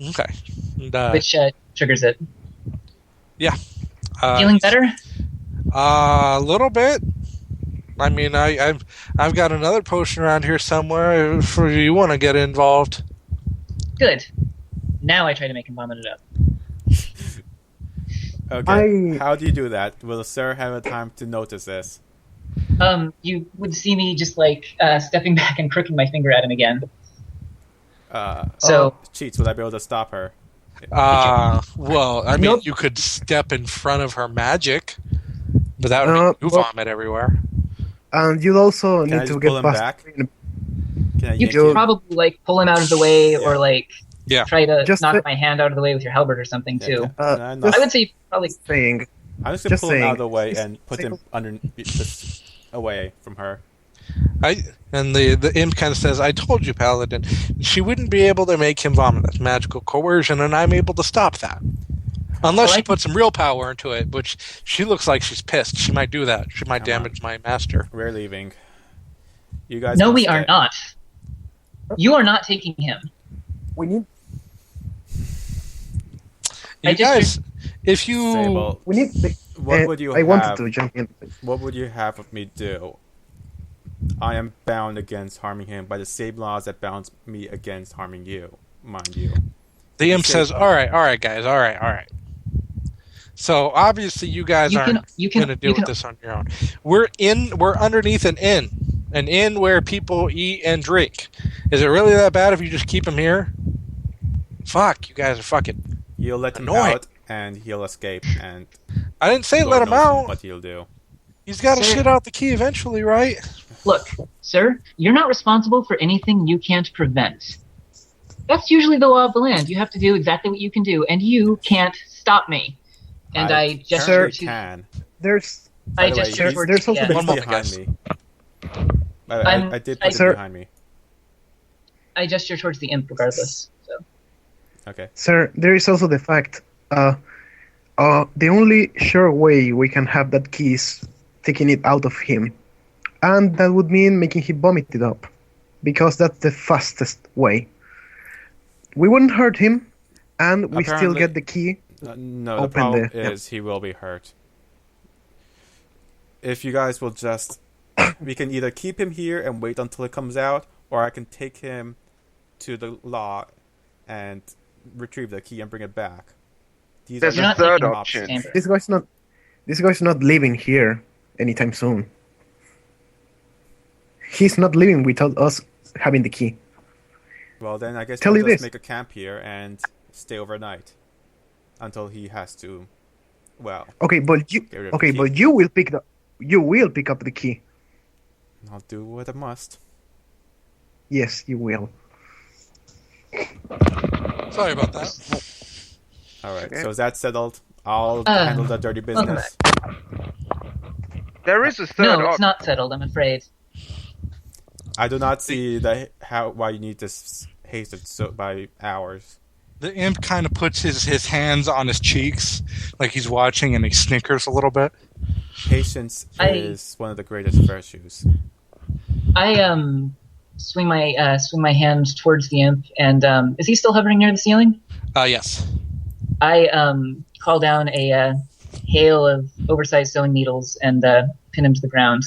Okay. Which triggers it. Yeah. Feeling better? A little bit. I mean, I've got another potion around here somewhere if you want to get involved. Good. Now I try to make him vomit it up. Okay. How do you do that? Will Sir have a time to notice this? You would see me just stepping back and crooking my finger at him again. Cheats, would I be able to stop her? Well, I mean, you could step in front of her magic, but that would make you vomit everywhere. And you'd also need to get past. Back? You could probably pull him out of the way, or try to just knock my hand out of the way with your halberd or something too. I would say probably. I'm just gonna pull him out of the way and put him underneath, away from her. And the imp kind of says, "I told you, Paladin, she wouldn't be able to make him vomit. That's magical coercion, and I'm able to stop that. Unless she puts some real power into it, which she looks like she's pissed. She might do that. She might damage my master." We're leaving. You guys. No, we are not. You are not taking him. We need. You guys, if you Sable, we need. what would you I have? wanted to jump in. What would you have me do I am bound against harming him by the same laws that bound me against harming you, mind you. The imp says, all right, guys, all right. So obviously you guys aren't going to deal with this on your own. We're underneath an inn where people eat and drink. Is it really that bad if you just keep him here? Fuck, you guys are fucking You'll let him annoying. out, and he'll escape, and I didn't say let him out. What he'll do. He's got to shit out the key eventually, right? Look, sir, you're not responsible for anything you can't prevent. That's usually the law of the land. You have to do exactly what you can do, and you can't stop me. And I gesture to... Can. There's I gesture towards... there's also yeah. the One moment, behind guys. me. I did put him behind me. I gesture towards the imp regardless. So. Okay. Sir, there is also the fact, the only sure way we can have that key is taking it out of him. And that would mean making him vomit it up. Because that's the fastest way. We wouldn't hurt him, and we still get the key. No, the problem is he will be hurt. If you guys will just... we can either keep him here and wait until it comes out, or I can take him to the law and retrieve the key and bring it back. There's a third option. This guy's not leaving here anytime soon. He's not leaving without us having the key. Well, then I guess we'll just make a camp here and stay overnight until he has to. Well. Okay, but you will pick up the key. I'll do what I must. Yes, you will. Sorry about that. All right, so is that settled? I'll handle the dirty business. There is a third option. No, it's not settled, I'm afraid. I do not see why you need this hasted by hours. The imp kind of puts his hands on his cheeks, like he's watching, and he snickers a little bit. Patience is one of the greatest virtues. I swing my hand towards the imp, and is he still hovering near the ceiling? Yes. I call down a hail of oversized sewing needles and pin him to the ground,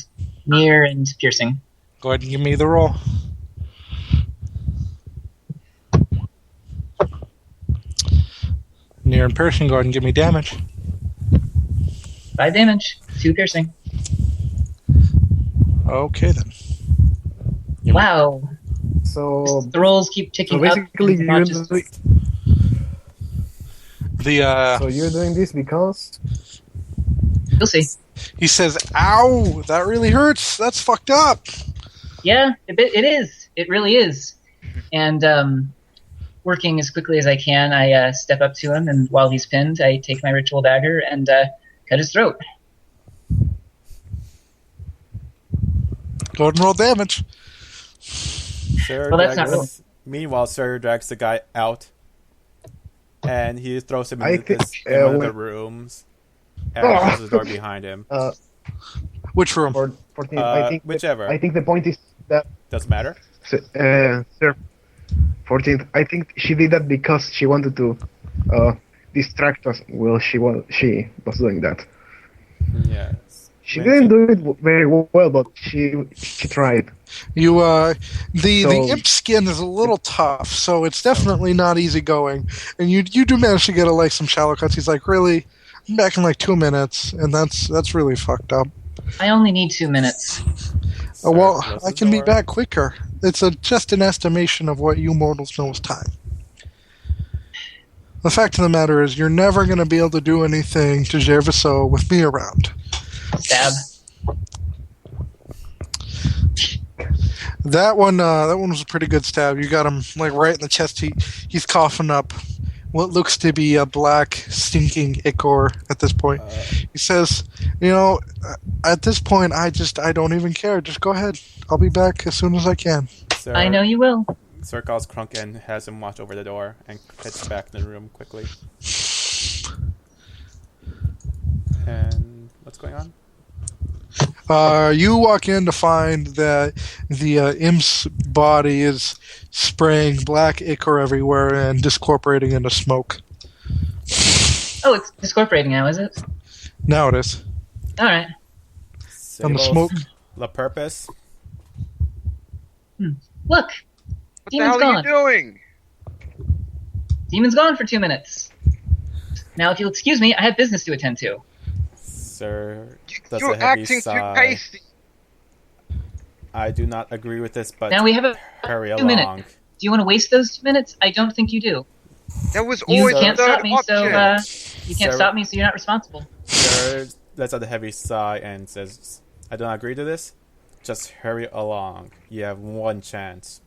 near and piercing. Go ahead and give me the roll. Near and piercing, go ahead and give me damage. 5 damage, 2 piercing. Okay, then. Wow. So the rolls keep ticking up. Basically, so you're doing this because... You'll see. He says, ow, that really hurts. That's fucked up. Yeah, it is. It really is. And working as quickly as I can, I step up to him, and while he's pinned, I take my ritual dagger and cut his throat. Go ahead and roll damage. That's not really... Meanwhile, Sir drags the guy out, and he throws him in one of the rooms, and closes the door behind him. Which room? 14th, whichever. I think the point is that... Doesn't matter? Sir, 14th, I think she did that because she wanted to distract us while she was doing that. Yes. She didn't do it very well, but she tried. The imp skin is a little tough, so it's definitely not easy going. And you do manage to get some shallow cuts. He's like, really? I'm back in 2 minutes, and that's really fucked up. I only need 2 minutes. Well, I can be back quicker. It's just an estimation of what you mortals know as time. The fact of the matter is, you're never going to be able to do anything to Gervaso with me around. Stab. That one was a pretty good stab. You got him right in the chest. He's coughing up what looks to be a black, stinking ichor at this point. He says, at this point, I don't even care. Just go ahead. I'll be back as soon as I can. Sir, I know you will. Sir calls Crunk and has him watch over the door and heads back in the room quickly. And what's going on? You walk in to find that the imp's body is spraying black ichor everywhere and discorporating into smoke. Oh, it's discorporating now, is it? Now it is. All right. And the smoke. La purpose. Look! What Demon's the hell gone. are you doing? Demon's gone for 2 minutes. Now, if you'll excuse me, I have business to attend to. Sir, that's You're a heavy acting too sigh. pasty. I do not agree with this, but Now we have a hurry 2 along. minutes. Do you want to waste those 2 minutes? I don't think you do. That was You always can't the third stop me, so option. you can't Sir- stop me, so you're not responsible. Sir lets out a heavy sigh and says, I don't agree to this. Just hurry along. You have one chance.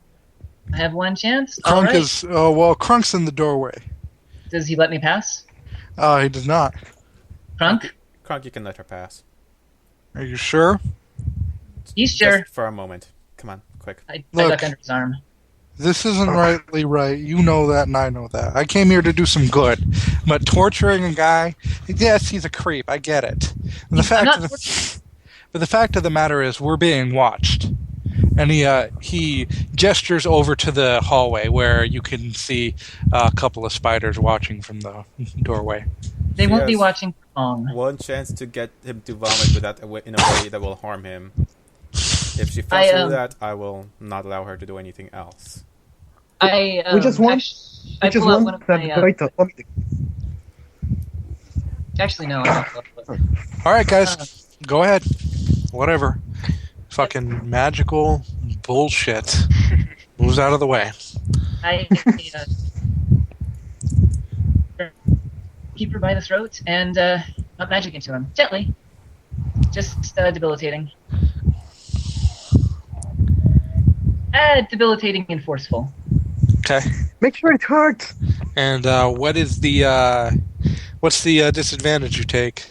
I have one chance. All Crunk right. is Crunk's in the doorway. Does he let me pass? He does not. Crunk? Kronk, you can let her pass. Are you sure? He's sure. Just for a moment. Come on, quick. I Look. duck under his arm. This isn't rightly right. You know that, and I know that. I came here to do some good, but torturing a guy, yes, he's a creep. I get it. And but the fact of the matter is, we're being watched. And he gestures over to the hallway where you can see a couple of spiders watching from the doorway. They won't be Yes. watching for long. One chance to get him to vomit without in a way that will harm him. If she fails to do that, I will not allow her to do anything else. I We just want- I Which is pull out one one of that my. right up. Actually, no. I don't pull out one. All right, guys, go ahead. Whatever. Fucking magical bullshit. Moves out of the way. I keep her by the throat and pump magic into him gently, just debilitating. Debilitating and forceful. Okay. Make sure it hurts. And what's the disadvantage you take?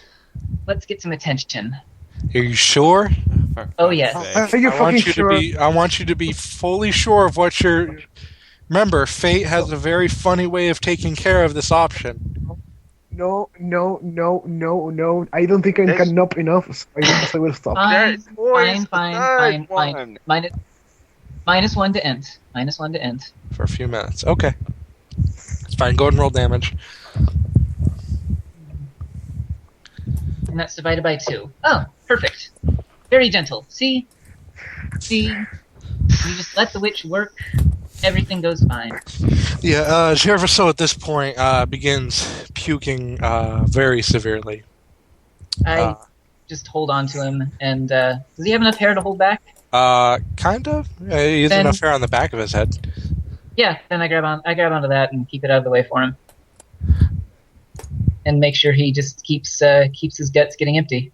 Let's get some attention. Are you sure? For Oh, fuck's yes. sake. Are you I fucking want you sure? to be. I want you to be fully sure of what you're. Remember, fate has a very funny way of taking care of this option. No. I don't think I There's- can up enough, so I will stop. There's always Fine. the third Fine. one. Minus one to end. Minus one to end. For a few minutes. Okay. It's fine. Go ahead and roll damage. And that's divided by 2. Oh, perfect. Very gentle. See? You just let the witch work. Everything goes fine. Yeah, Gervaso at this point begins puking very severely. I just hold on to him, and does he have enough hair to hold back? Kind of. He has Then- enough hair on the back of his head. Yeah, then I grab onto that and keep it out of the way for him. And make sure he just keeps his guts getting empty.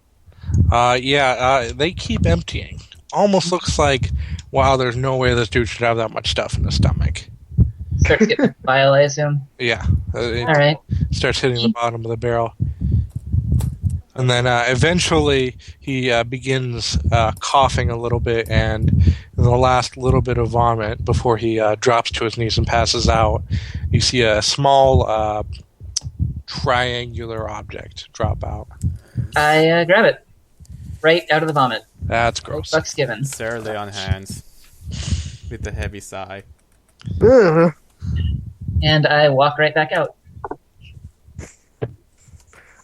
They keep emptying. Almost looks like, wow, there's no way this dude should have that much stuff in his stomach. Starts getting bile, I assume. Yeah. It Alright. starts hitting the bottom of the barrel. And then eventually he begins coughing a little bit, and in the last little bit of vomit before he drops to his knees and passes out, you see a small triangular object drop out. I grab it. Right out of the vomit. That's No gross. fucks given. Sarah lay on hands with a heavy sigh. Ugh. And I walk right back out.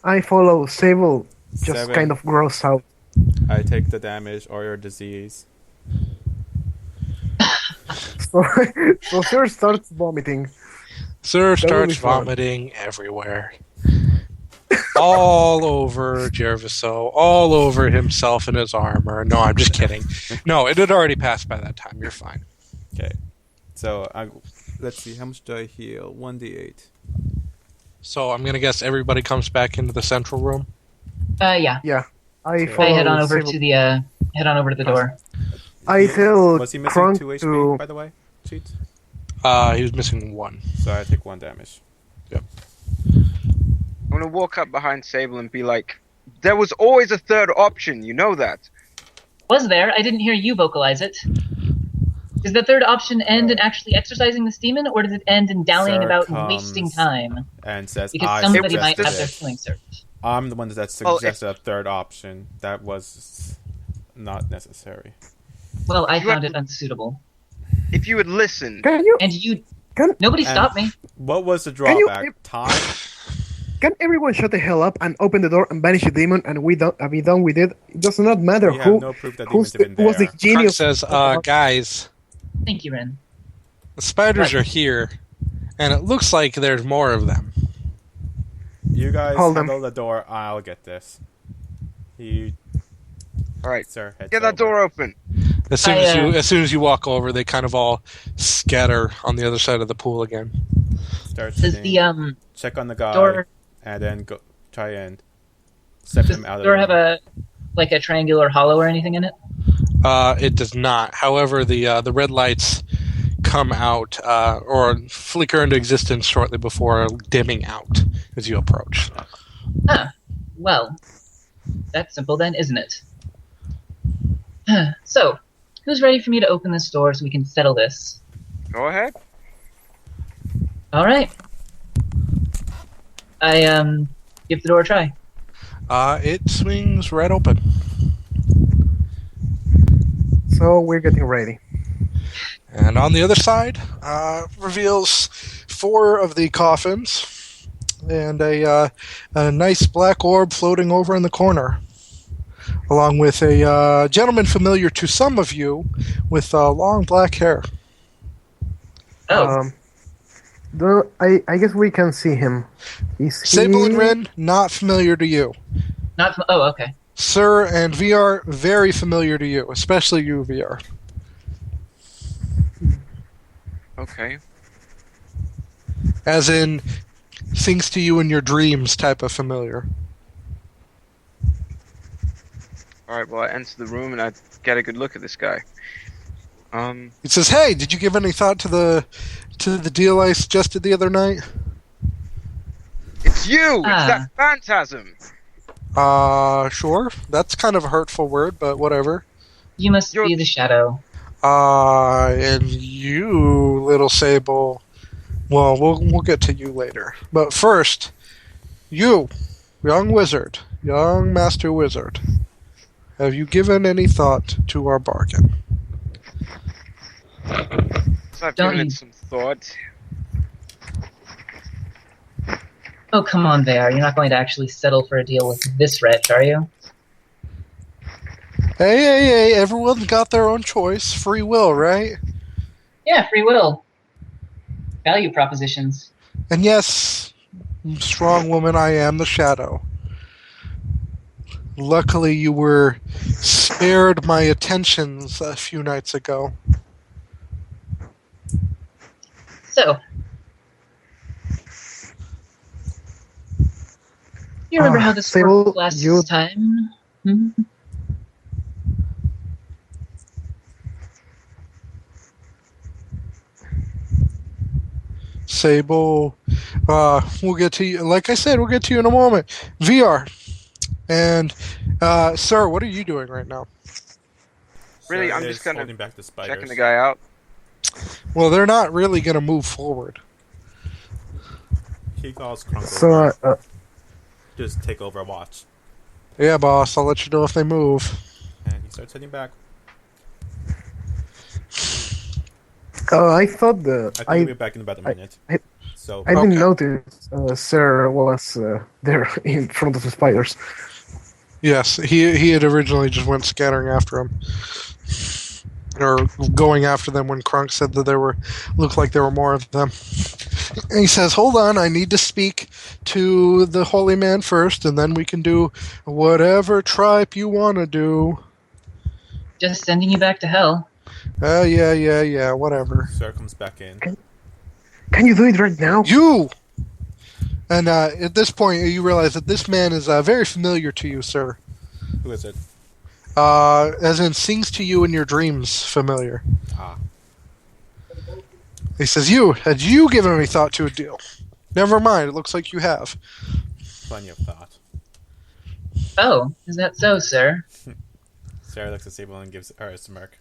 I follow Sable, just 7. kind of gross out. I take the damage or your disease. So, so Sir starts vomiting. Sir will starts be fun. vomiting everywhere. All over Gervaso, all over himself and his armor. No, I'm just kidding. No, it had already passed by that time. You're fine. Okay. So, let's see, how much do I heal? 1d8. So I'm going to guess everybody comes back into the central room. Yeah. I follow I head on over Sable. to the door. I tell Was he missing Crunk 2 HP, to... by the way? Cheat. He was missing 1. So I take 1 damage. I'm gonna walk up behind Sable and be like, there was always a third option, you know that. Was there? I didn't hear you vocalize it. Does the third option end in actually exercising this demon, or does it end in dallying Sir about and comes wasting time? And says, Because I somebody suggested might have their it. feelings hurt. I'm the one that Well, suggested a third option. That was not necessary. Well, I You found have- it unsuitable. If you would listen, Can you... And you... Can- Nobody And- stopped me. What was the Can you- drawback? Time? Can everyone shut the hell up and open the door and banish the demon and we don't be done with it? It does not matter We who have no proof that demons who's have been who was the there. Crunk genius. says, guys, Thank you, Ren. The spiders What? are here, and it looks like there's more of them. You guys Hold handle the door. I'll get this. He, All right, sir, heads get that over. door open. As soon as you walk over, they kind of all scatter on the other side of the pool again. Start Does sitting, the check on the guy, door and then go try and step does him the out of door the have room. a triangular hollow or anything in it? It does not. However, the red lights come out or flicker into existence shortly before dimming out as you approach. Ah, well, that's simple then, isn't it? So, who's ready for me to open this door so we can settle this? Go ahead. All right. I give the door a try. It swings right open. So we're getting ready. And on the other side, reveals 4 of the coffins and a nice black orb floating over in the corner, along with a gentleman familiar to some of you with long black hair. Oh, I guess we can see him. Is Sable and he- Rin, not familiar to you. oh, okay. Sir and VR, very familiar to you, especially you, VR. Okay. As in, sings to you in your dreams type of familiar. All right. Well, I enter the room and I get a good look at this guy. It says, "Hey, did you give any thought to the deal I suggested the other night?" It's you. Ah. It's that phantasm. Sure. That's kind of a hurtful word, but whatever. You must You're- be the shadow. And you, little Sable. Well, we'll get to you later. But first, you, young wizard, young master wizard, have you given any thought to our bargain? So I've Don't given you- it some thought. Oh, come on, Bear. You're not going to actually settle for a deal with this wretch, are you? Hey, everyone's got their own choice. Free will, right? Yeah, free will. Value propositions. And yes, strong woman, I am the shadow. Luckily, you were spared my attentions a few nights ago. So, you remember how this Sable, worked last you- time? Hmm? Sable, we'll get to you. Like I said, we'll get to you in a moment. VR. And, sir, what are you doing right now? Really, Sir I'm is just kinda holding back the spiders. Checking the guy out. Well, they're not really going to move forward. He calls Crunkle So, just take over watch, Yeah, boss, I'll let you know if they move. and he starts heading back. I thought I think he'll be back in about a minute. So I didn't Okay. notice Sir was there in front of the spiders. Yes, he had originally just went scattering after him. Or going after them when Krunk said that looked like there were more of them. And he says, "Hold on, I need to speak to the holy man first, and then we can do whatever tripe you want to do." Just sending you back to hell. Yeah, whatever. Sir comes back in. Can you do it right now? You! And at this point, you realize that this man is very familiar to you, sir. Who is it? As in, sings to you in your dreams familiar. Ah, He says, had you given any thought to a deal? Never mind, it looks like you have. plenty of thought. Oh, is that so, sir? Sarah looks at Sable and gives her a smirk.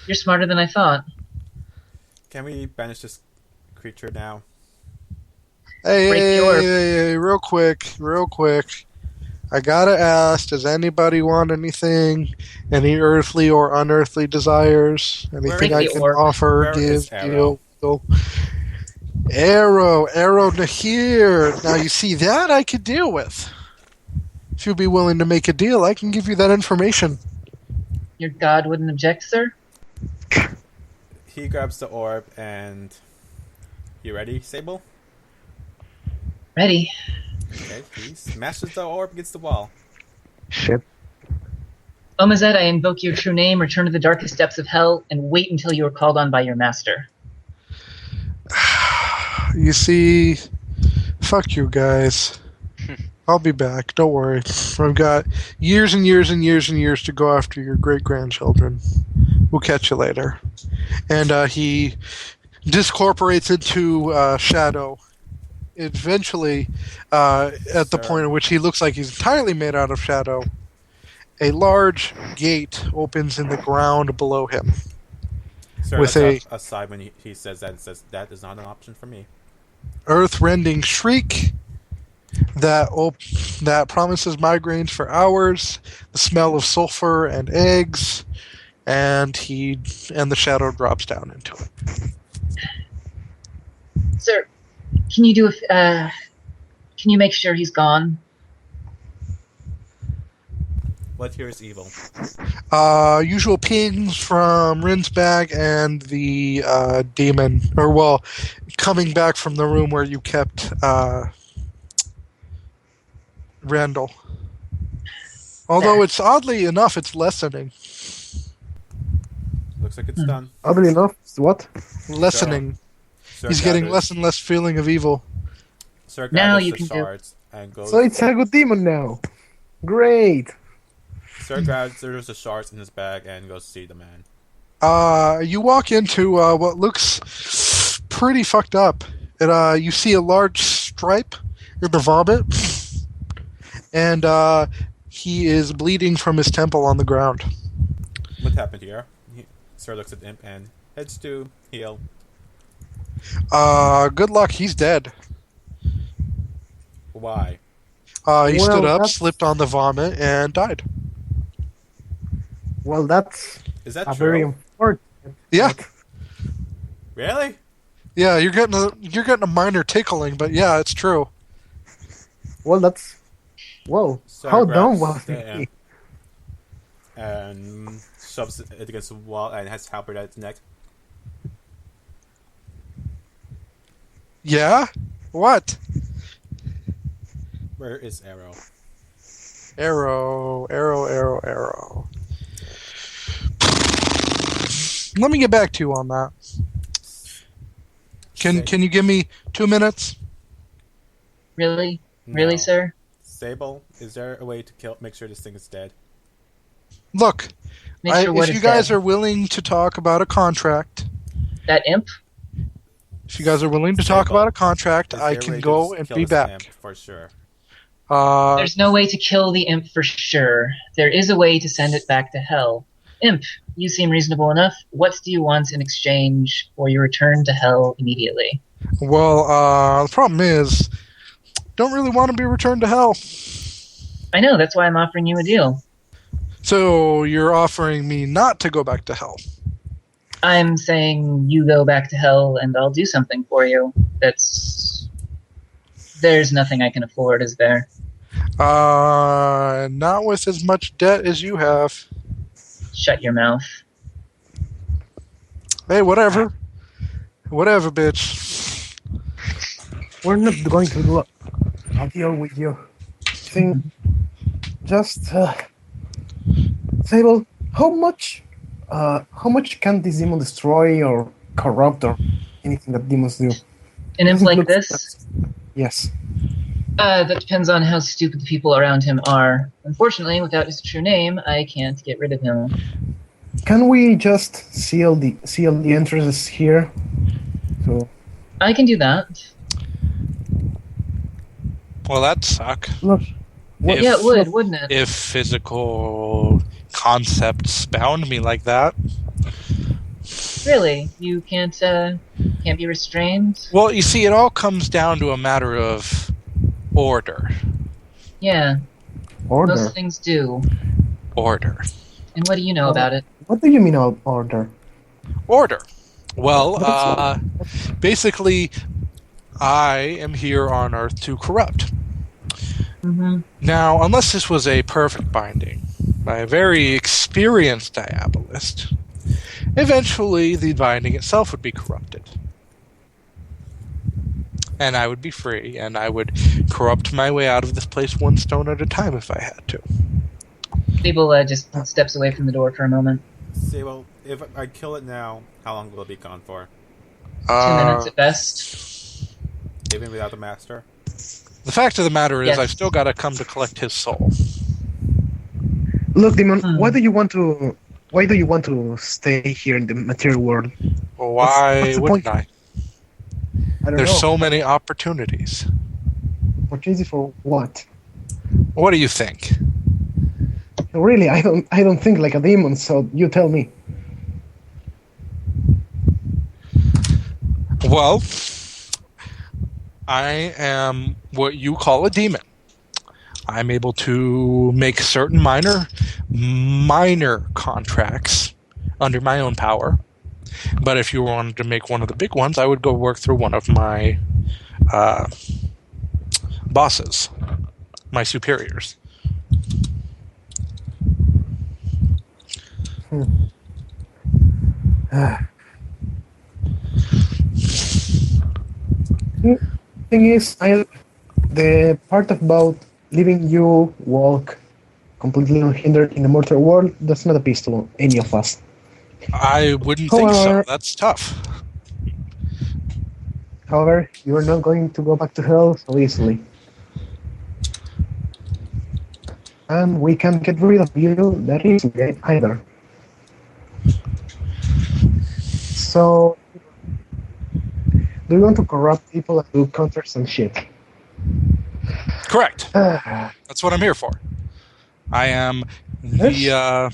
You're smarter than I thought. Can we banish this creature now? Hey, Break hey, the orb. hey, real quick. I gotta ask, does anybody want anything? Any earthly or unearthly desires? Anything Break I the can orb. offer, Where is give, Arrow? deal? Arrow to here. Now you see that I could deal with. If you'd be willing to make a deal, I can give you that information. Your god wouldn't object, sir? He grabs the orb and... You ready, Sable? Ready. Okay, he smashes the orb against the wall. Shit. Omazet, I invoke your true name, return to the darkest depths of hell, and wait until you are called on by your master. You see, fuck you guys. I'll be back. Don't worry. I've got years and years and years and years to go after your great-grandchildren. We'll catch you later. And he discorporates into shadow. Eventually, at the point at which he looks like he's entirely made out of shadow, a large gate opens in the ground below him. Sir, With aside when he says that, it says, that is not an option for me. Earth-rending shriek that promises migraines for hours, the smell of sulfur and eggs, and the shadow drops down into it. Sir, can you make sure he's gone? What here is evil? Usual pings from Rin's bag and the demon, coming back from the room where you kept Randall. Although it's oddly enough, it's lessening. Looks like it's done. Oddly enough, what? Lessening. Sir He's getting less and less feeling of evil. Sir Now gathers you the can do- shards and goes. So it's a good demon now. Great. Sir gathers the shards in his bag and goes to see the man. You walk into what looks pretty fucked up. You see a large stripe in the vomit, and he is bleeding from his temple on the ground. What happened here? Sir looks at the imp and heads to heal. Good luck, he's dead. Why? He stood up, that's- slipped on the vomit, and died. Well, that's Is that a true? very important. Yeah, Really? yeah, you're getting a minor tickling, but yeah, it's true. Well, that's. Whoa. Sir How grabs dumb was the he? imp and shoves it against the wall and has halberd at its neck. Yeah? What? Where is Arrow? Arrow. Let me get back to you on that. Can you give me 2 minutes? Really? Really, No. sir? Sable, is there a way to make sure this thing is dead? Look, Make sure what if you is guys dead. are willing to talk about a contract, That imp? if you guys are willing to talk Sable, about a contract, Is I there a can way to go just and kill be this back. imp for sure. There's no way to kill the imp for sure. There is a way to send it back to hell. Imp, you seem reasonable enough. What do you want in exchange for your return to hell immediately? Well, the problem is, don't really want to be returned to hell. I know, that's why I'm offering you a deal. So you're offering me not to go back to hell. I'm saying you go back to hell and I'll do something for you. There's nothing I can afford, is there? Not with as much debt as you have. Shut your mouth. Hey, whatever. Whatever, bitch. We're not going to do a deal with you. Think, just Sable, how much can this demon destroy or corrupt or anything that demons do? An imp Doesn't like look- this? Yes. That depends on how stupid the people around him are. Unfortunately, without his true name, I can't get rid of him. Can we just seal the entrances here? So I can do that. Well, that'd suck. look. What, If- Yeah, it would, wouldn't it? If physical concepts bound me like that. Really? You can't be restrained? Well, you see, it all comes down to a matter of order. Yeah, order. most things do. Order. And what do you know about it? What do you mean order? Order. Well, basically, I am here on Earth to corrupt. Mm-hmm. Now, unless this was a perfect binding by a very experienced diabolist, eventually the binding itself would be corrupted. And I would be free, and I would corrupt my way out of this place one stone at a time if I had to. Fable just steps away from the door for a moment. Sable, if I kill it now, how long will it be gone for? 2 minutes at best. Even without the master? The fact of the matter is, Yes. I've still got to come to collect his soul. Look, Demon, why do you want to stay here in the material world? Well, why what's the wouldn't point? I? I don't There's know. so many opportunities. Opportunity for what? What do you think? Really, I don't think like a demon. So you tell me. Well, I am what you call a demon. I'm able to make certain minor contracts under my own power. But if you wanted to make one of the big ones, I would go work through one of my bosses, my superiors. Thing is, the part about leaving you walk completely unhindered in the mortal world, that's not appeal to any of us. I wouldn't think so. However- That's tough. However, you are not going to go back to hell so easily. And we can't get rid of you that easily either. So, do you want to corrupt people and do contracts and shit? Correct. That's what I'm here for. I am the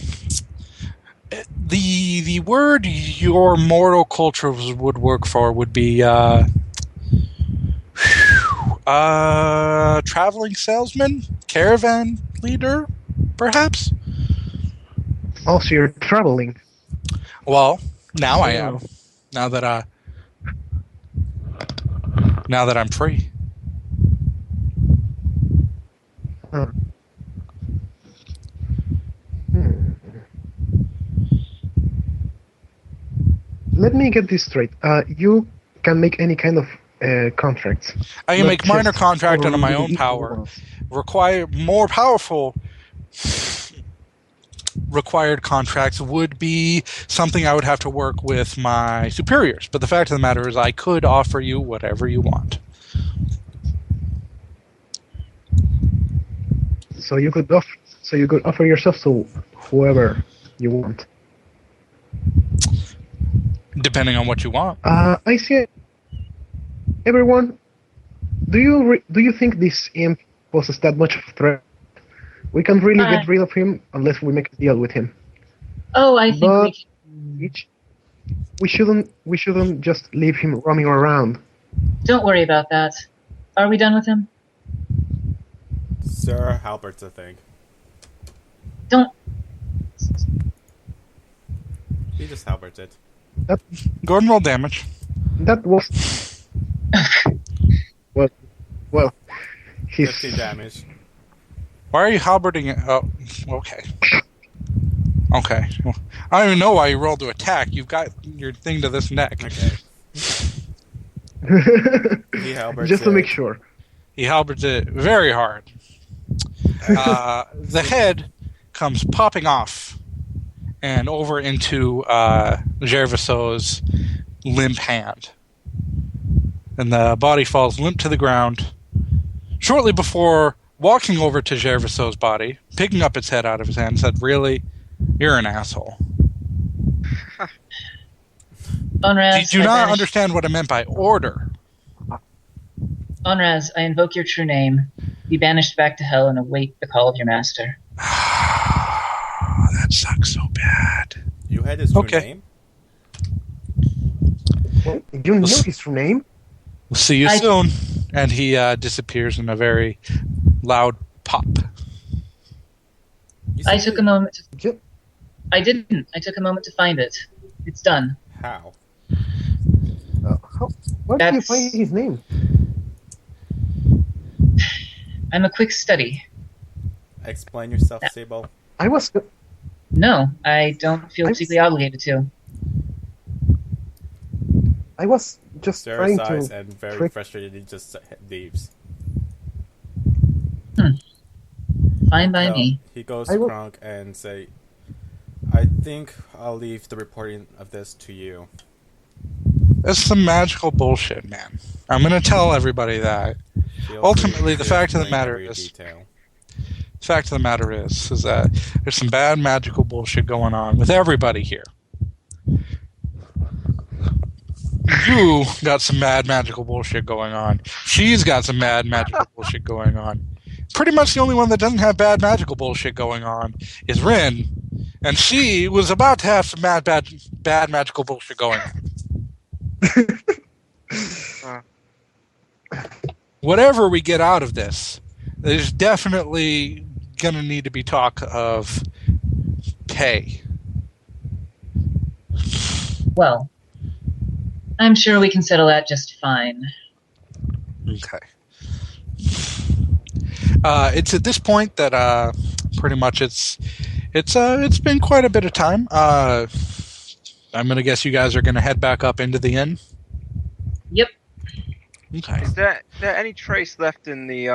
word your mortal cultures would work for would be traveling salesman, caravan leader, perhaps. Also, you're traveling. Well, now I am. Now that I'm free. Let me get this straight. You can make any kind of contracts. I can Not make minor just contract for under my the own equal power. ones. More powerful required contracts would be something I would have to work with my superiors. But the fact of the matter is, I could offer you whatever you want. So you could offer yourself to whoever you want. Depending on what you want. I see. Everyone, do you think this imp poses that much of a threat? We can't really get rid of him unless we make a deal with him. Oh, I think But we can. we shouldn't just leave him roaming around. Don't worry about that. Are we done with him? Sir Halbert's a thing. Don't. He just Halberts it. Go ahead and roll damage. That was well. He's 15 damage. Why are you halberting it? Oh, okay. Okay. Well, I don't even know why you rolled to attack. You've got your thing to this neck. Okay. He halberts just to it. make sure. He halberds it very hard. The head comes popping off and over into Gervaso's limp hand. And the body falls limp to the ground. Shortly before walking over to Gervaso's body, picking up its head out of his hand, said, "Really? You're an asshole. Onraz, Do you I not banish- understand what I meant by order?" Onraz, I invoke your true name. Be banished back to hell and await the call of your master. That sucks so bad. You had his true Okay. name? Well, you know his true name? We'll see you soon. And he disappears in a very loud pop. You I said took it- a moment to... Ju- I didn't. I took a moment to find it. It's done. How? Where did you That's- find his name? I'm a quick study. Explain yourself, Sable. I was No, I don't feel particularly obligated to. I was just Sarah trying sighs to and very trick. frustrated, he just leaves. Fine by me. He goes I to will- Kronk and say, I think I'll leave the reporting of this to you. That's some magical bullshit, man. I'm going to tell everybody that. Feel Ultimately, free the to fact of the explain matter every is- detail. The fact of the matter is that there's some bad magical bullshit going on with everybody here. You got some mad magical bullshit going on. She's got some mad magical bullshit going on. Pretty much the only one that doesn't have bad magical bullshit going on is Rin, and she was about to have some bad magical bullshit going on. Whatever we get out of this, there's definitely going to need to be talk of pay. Well, I'm sure we can settle that just fine. Okay. It's at this point that pretty much it's been quite a bit of time. I'm gonna guess you guys are gonna head back up into the inn. Yep. Okay. Is there any trace left in the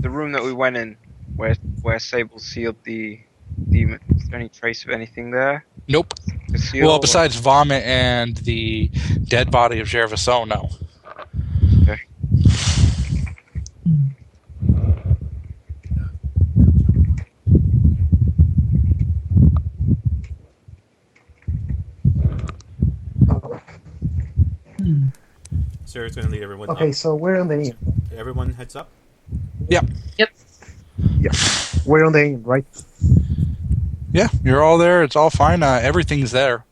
room that we went in where Sable sealed the demon? Is there any trace of anything there? Nope. The seal? Well, besides vomit and the dead body of Gervaisseau, no. Okay. Sarah's gonna lead everyone Okay, up. so we're on the inn. Everyone heads up. Yeah, we're on the inn, right? Yeah, you're all there. It's all fine. Everything's there.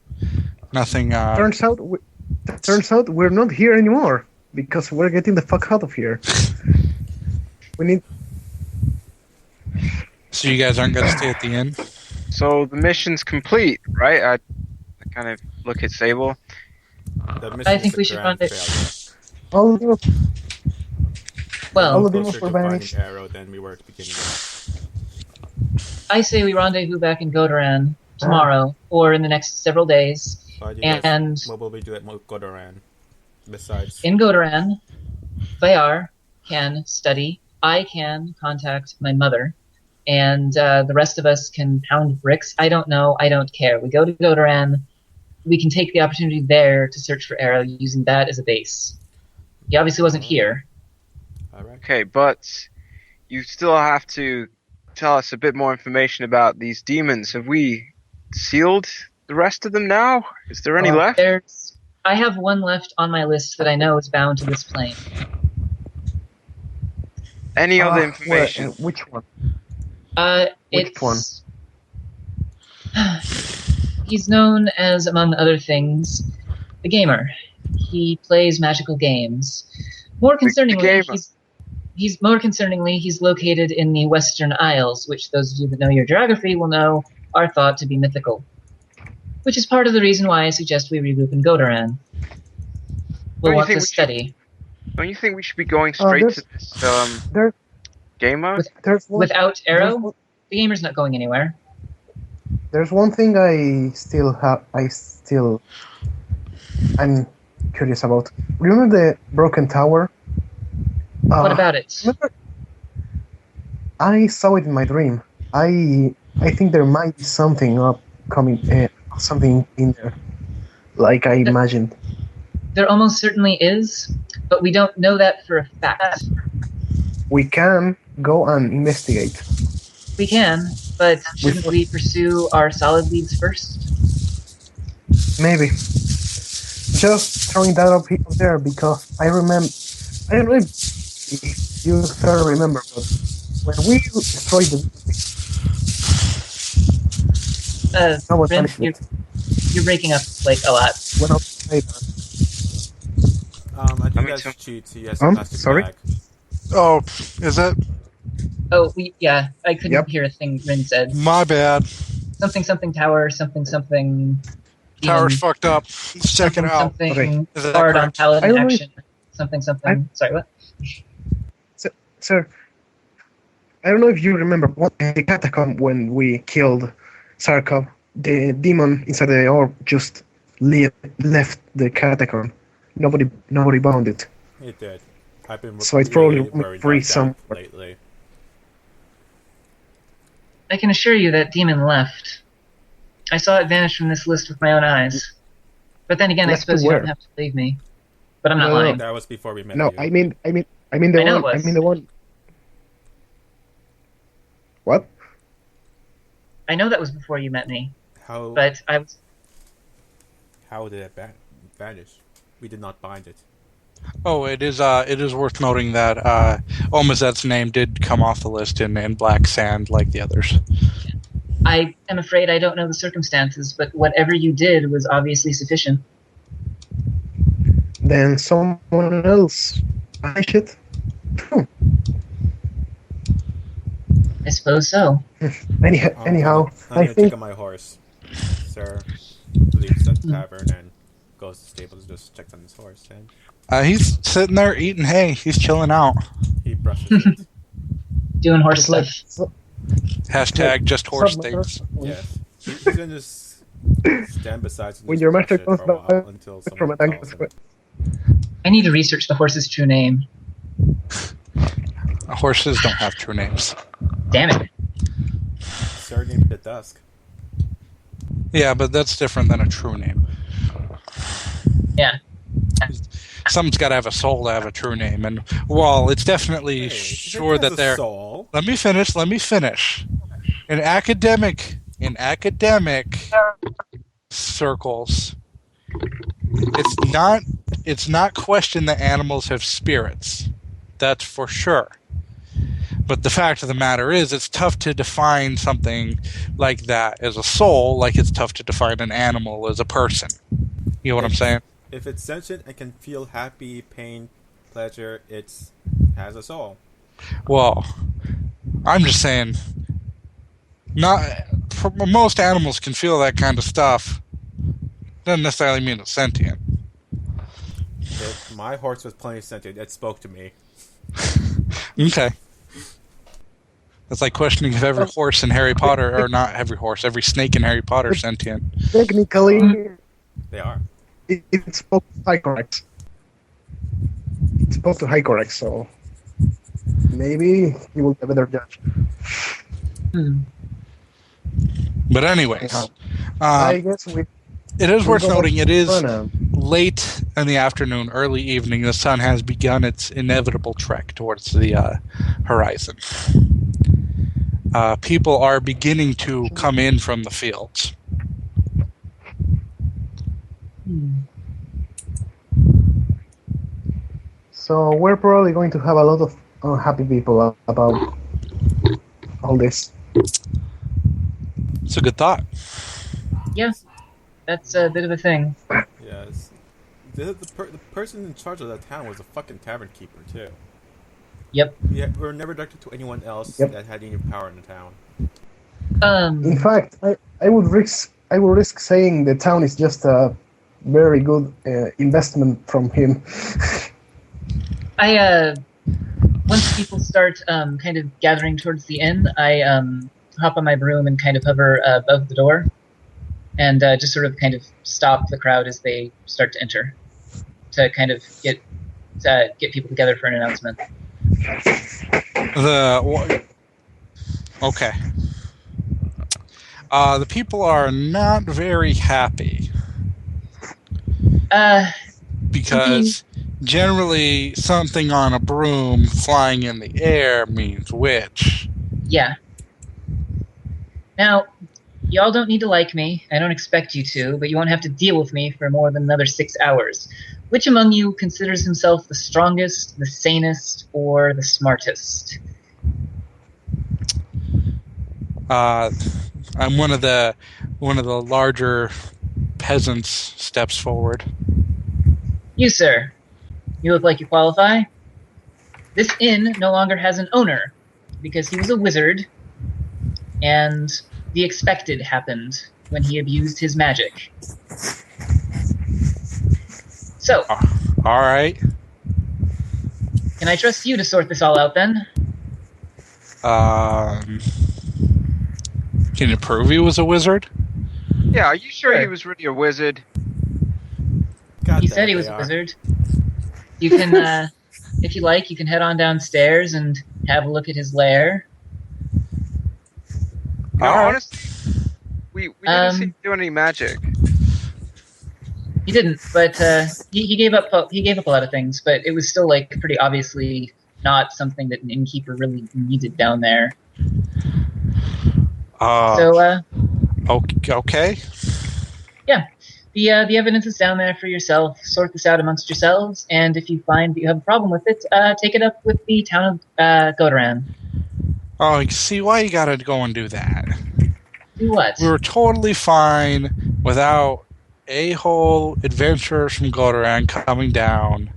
Nothing. Turns out we're not here anymore because we're getting the fuck out of here. We need. So you guys aren't gonna stay at the inn? So the mission's complete, right? I kind of look at Sable. The mission I think is a we should grand run it. failure. All of you, Well, All of them Closer were to finding vanished. Arrow than we were at the beginning. I say we rendezvous back in Godoran tomorrow or in the next several days. But you guys, And what will we do at Godoran? Besides, in Godoran, Bayar can study. I can contact my mother. And the rest of us can pound bricks. I don't know. I don't care. We go to Godoran. We can take the opportunity there to search for Arrow using that as a base. He obviously wasn't here. alright. Okay, but you still have to tell us a bit more information about these demons. Have we sealed the rest of them now? Is there any left? I have one left on my list that I know is bound to this plane. Any other information? Which one? Which It's one? He's known as, among other things, the gamer. He plays magical games. More concerningly, gamer. he's located in the Western Isles, which those of you that know your geography will know are thought to be mythical. Which is part of the reason why I suggest we regroup in Godoran. We'll Don't you want think to we should- study. Don't you think we should be going straight to this There, gamer? there's one. Without there's Arrow, one- the gamer's not going anywhere. There's one thing I'm curious about. Remember the broken tower? What about it? Remember, I saw it in my dream. I think there might be something something in there, like I imagined. There almost certainly is, but we don't know that for a fact. We can go and investigate. We can, but shouldn't we pursue our solid leads first? Maybe. Just throwing that up there because I remember. I don't know if you still remember, but when we destroyed the. I was Rin, punishment. you're breaking up like a lot. When I played that. I think me that's too. cheats. He has a plastic sorry? bag. Oh, is it? Oh, yeah, I couldn't Yep. hear a thing Rin said. My bad. Something tower, something. Tower's demon, fucked up. Let's check it out. Something Okay. Is that hard on correct? I paladin don't know action. Something. Sorry, what? Sir, I don't know if you remember the catacomb when we killed Sarkov. The demon inside the orb just left the catacomb. nobody bound it. It did. I've been So it's really probably worried free about that somewhere. lately. I can assure you that demon left. I saw it vanish from this list with my own eyes. But then again, I Left to suppose you where? don't have to believe me. But I'm not No. lying. That was before we met No, you. I mean the I know one. it I was. mean the one. What? I know that was before you met me, How but I was. how did it vanish? We did not bind it. Oh, it is worth noting that Omazet's name did come off the list in black sand like the others. I am afraid I don't know the circumstances, but whatever you did was obviously sufficient. Then someone else banished it. I suppose so. Anyhow, I'm I gonna think take on my horse. Sir leaves the tavern and goes to the stables, just checks on his horse, and He's sitting there eating hay. He's chilling out. he brushes it. Doing horse it's like stuff. Hashtag just horse Stop, things. Yes. He's gonna just stand beside him and when just your brush master it comes for a while until back from someone a calls tank, him. I need to research the horse's true name. Horses don't have true names. Damn it. Surname at dusk. Yeah, but that's different than a true name. Yeah. Something's got to have a soul to have a true name, and well, it's definitely Hey, sure it has that a they're. soul. Let me finish. In academic circles, it's not questioned that animals have spirits. That's for sure. But the fact of the matter is, it's tough to define something like that as a soul, like it's tough to define an animal as a person. You know what I'm saying? If it's sentient and can feel happy, pain, pleasure, it has a soul. Well, I'm just saying, most animals can feel that kind of stuff. Doesn't necessarily mean it's sentient. If my horse was plenty sentient, it spoke to me. Okay. It's like questioning if every horse in Harry Potter, or not every horse, every snake in Harry Potter is sentient. technically They are. it spoke to Hycorex. It spoke to Hycorex, so maybe he will be a better judge. But anyways, I guess we. it is worth go noting it is now. late in the afternoon, early evening. The sun has begun its inevitable trek towards the horizon. People are beginning to come in from the fields. So we're probably going to have a lot of unhappy people about all this. It's a good thought. Yeah. That's a bit of a thing. Yes. The person in charge of that town was a fucking tavern keeper, too. Yep. We were never directed to anyone else Yep. that had any power in the town. In fact, I would risk saying the town is just a very good investment from him. Once people start kind of gathering towards the inn, I hop on my broom and kind of hover above the door, and just sort of kind of stop the crowd as they start to enter, to kind of get people together for an announcement. Okay. The people are not very happy because generally something on a broom flying in the air means witch. Yeah. Now, y'all don't need to like me. I don't expect you to, but you won't have to deal with me for more than another 6 hours. Which among you considers himself the strongest, the sanest, or the smartest? I'm one of the larger peasants steps forward. You, sir. You look like you qualify. This inn no longer has an owner because he was a wizard, and the expected happened when he abused his magic. So, All right. can I trust you to sort this all out then? Can you prove he was a wizard? Yeah, are you sure he Sure. was really a wizard? God God He damn said it, he was they a are. wizard. You can, if you like, you can head on downstairs and have a look at his lair. No, All right. honestly, we didn't see him do any magic. He didn't, but he gave up. He gave up a lot of things, but it was still like pretty obviously not something that an innkeeper really needed down there. So Okay. yeah, the evidence is down there for yourself. Sort this out amongst yourselves, and if you find that you have a problem with it, take it up with the town of Godoran. Oh, see why you gotta go and do that. Do what? We were totally fine without a-hole adventurers from Godoran coming down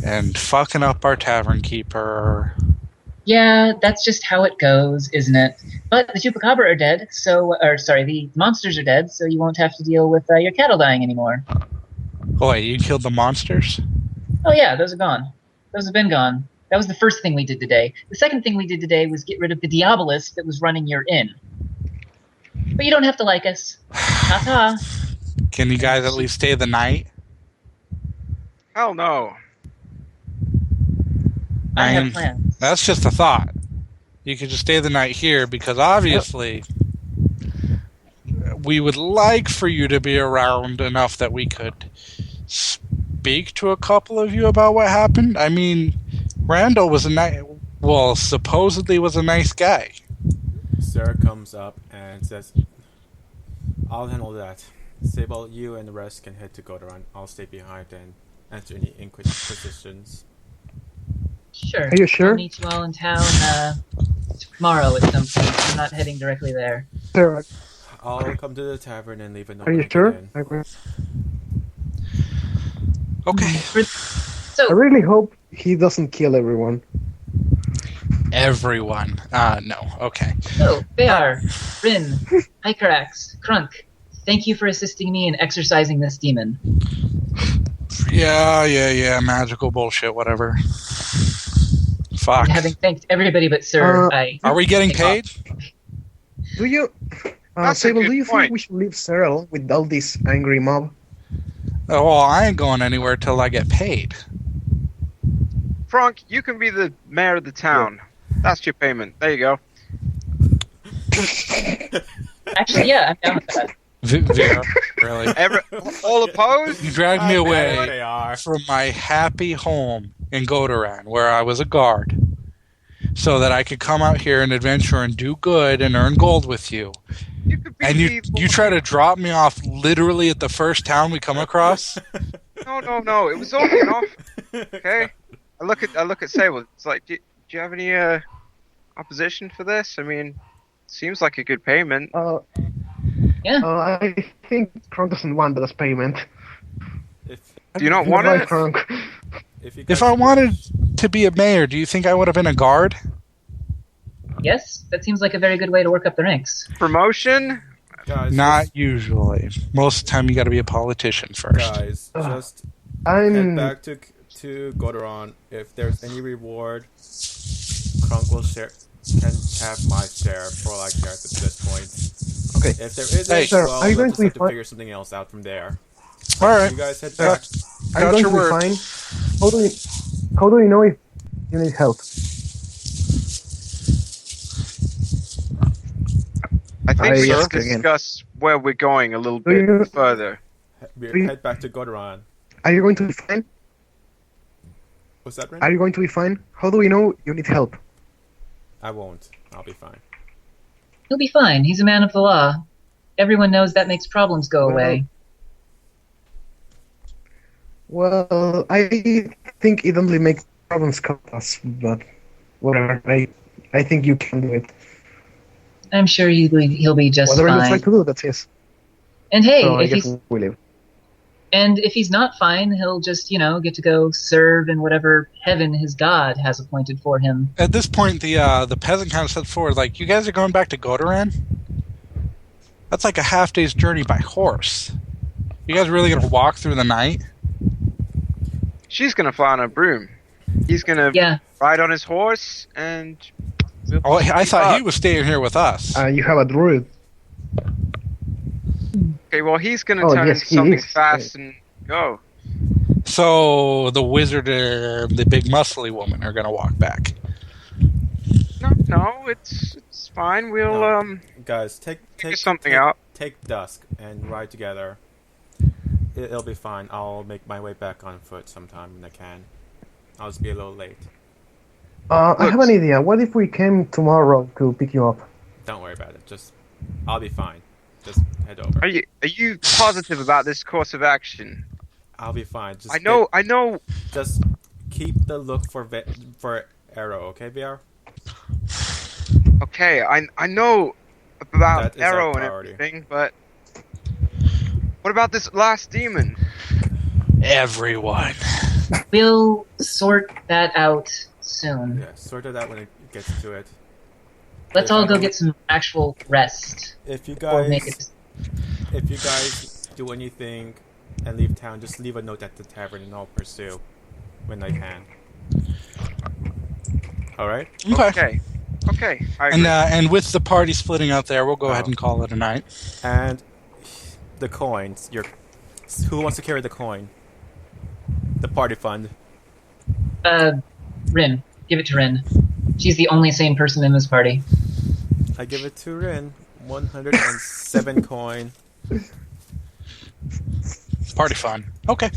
and fucking up our tavern keeper. Yeah, that's just how it goes, isn't it? But the Chupacabra are dead, the monsters are dead, so you won't have to deal with your cattle dying anymore. Oh, wait, you killed the monsters? Oh yeah, those are gone. Those have been gone. That was the first thing we did today. The second thing we did today was get rid of the Diabolist that was running your inn. But you don't have to like us. Ta-ta. Can you guys at least stay the night? Hell no. I I mean, have plans. That's just a thought. You could just stay the night here because obviously we would like for you to be around enough that we could speak to a couple of you about what happened. I mean, Randall was supposedly was a nice guy. Sarah comes up and says, I'll handle that. Sable, you and the rest can head to Godoran. I'll stay behind and answer any inquisitions. Sure. Are you sure? I'll meet you all in town tomorrow at some point. I'm not heading directly there. Sarah, I'll come to the tavern and leave a note. are when you I get sure? in. Okay. I So, really hope he doesn't kill everyone. Everyone. No. Okay. Bayar, Rin, Ikarax, Krunk, thank you for assisting me in exorcising this demon. Yeah. Magical bullshit, whatever. Fuck. Having thanked everybody but Sir, Are we getting paid? Do you, That's a Sable? good Do you point. think we should leave Cyril with all this angry mob? Oh, well, I ain't going anywhere till I get paid. Frank, you can be the mayor of the town. That's your payment. There you go. Actually, yeah, I'm down with that. Vera, really? All opposed? You dragged me away They are. from my happy home in Godoran, where I was a guard, so that I could come out here and adventure and do good and earn gold with you. You could be And you try to drop me off literally at the first town we come across? No. It was only an offer. Okay. I look at Sable. It's like, do you have any opposition for this? I mean, seems like a good payment. Yeah. I think Kronk doesn't want this payment. Do you not You're want right, it? Kronk. If I wanted to be a mayor, do you think I would have been a guard? Yes, that seems like a very good way to work up the ranks. Promotion? Guys, Not usually. Most of the time, you got to be a politician first. Guys, just I'm head back to Godoran. If there's any reward, Kronk can have my share for all I care at this point. okay. If there isn't, Hey, sir, well, are you we'll going just to be have to fine? figure something else out from there. All right. You guys head back. Are you Got going your to word. be fine? How do we know if you need help? I think we Sir? should discuss where we're going a little Do you- bit further. Head back to Godoran. Are you going to be fine? What's that, Ren? Are you going to be fine? How do we know you need help? I won't. I'll be fine. He'll be fine. He's a man of the law. Everyone knows that makes problems go Well, away. Well, I think it only makes problems come to us, but whatever. I think you can do it. I'm sure he'll be just Whatever he looks fine. like to do, that's his. And hey, So I if guess he's we leave. and if he's not fine, he'll just get to go serve in whatever heaven his god has appointed for him. At this point, the peasant kind of steps forward, like, "You guys are going back to Godoran? That's like a half day's journey by horse. You guys really gonna walk through the night?" She's gonna fly on a broom. He's gonna Yeah. ride on his horse, and we'll Oh, I thought he keep up. was staying here with us. You have a druid. Okay, well, he's gonna Oh, turn yes, into he something is. fast and go. So the wizard and the big muscly woman are gonna walk back. No, it's fine. We'll No. Guys, figure something out. Take dusk and ride together. It'll be fine. I'll make my way back on foot sometime when I can. I'll just be a little late. I have an idea. What if we came tomorrow to pick you up? Don't worry about it. I'll be fine. Just head over. Are you positive about this course of action? I'll be fine. I know. Just keep the look for Arrow, okay, VR? Okay, I know about That is our Arrow and priority. everything, but what about this last demon? Everyone. We'll sort that out soon. Yeah, sort it out when it gets to it. Let's all go get some actual rest. If you Or make guys it. do anything and leave town, just leave a note at the tavern and I'll pursue when I can. Alright? Okay. Okay. I agree. And with the party splitting out there, we'll go ahead and call it a night. And the coins. Who wants to carry the coin? The party fund. Rin. Give it to Rin. She's the only sane person in this party. I give it to Rin. 107 coin. Party fun. Okay.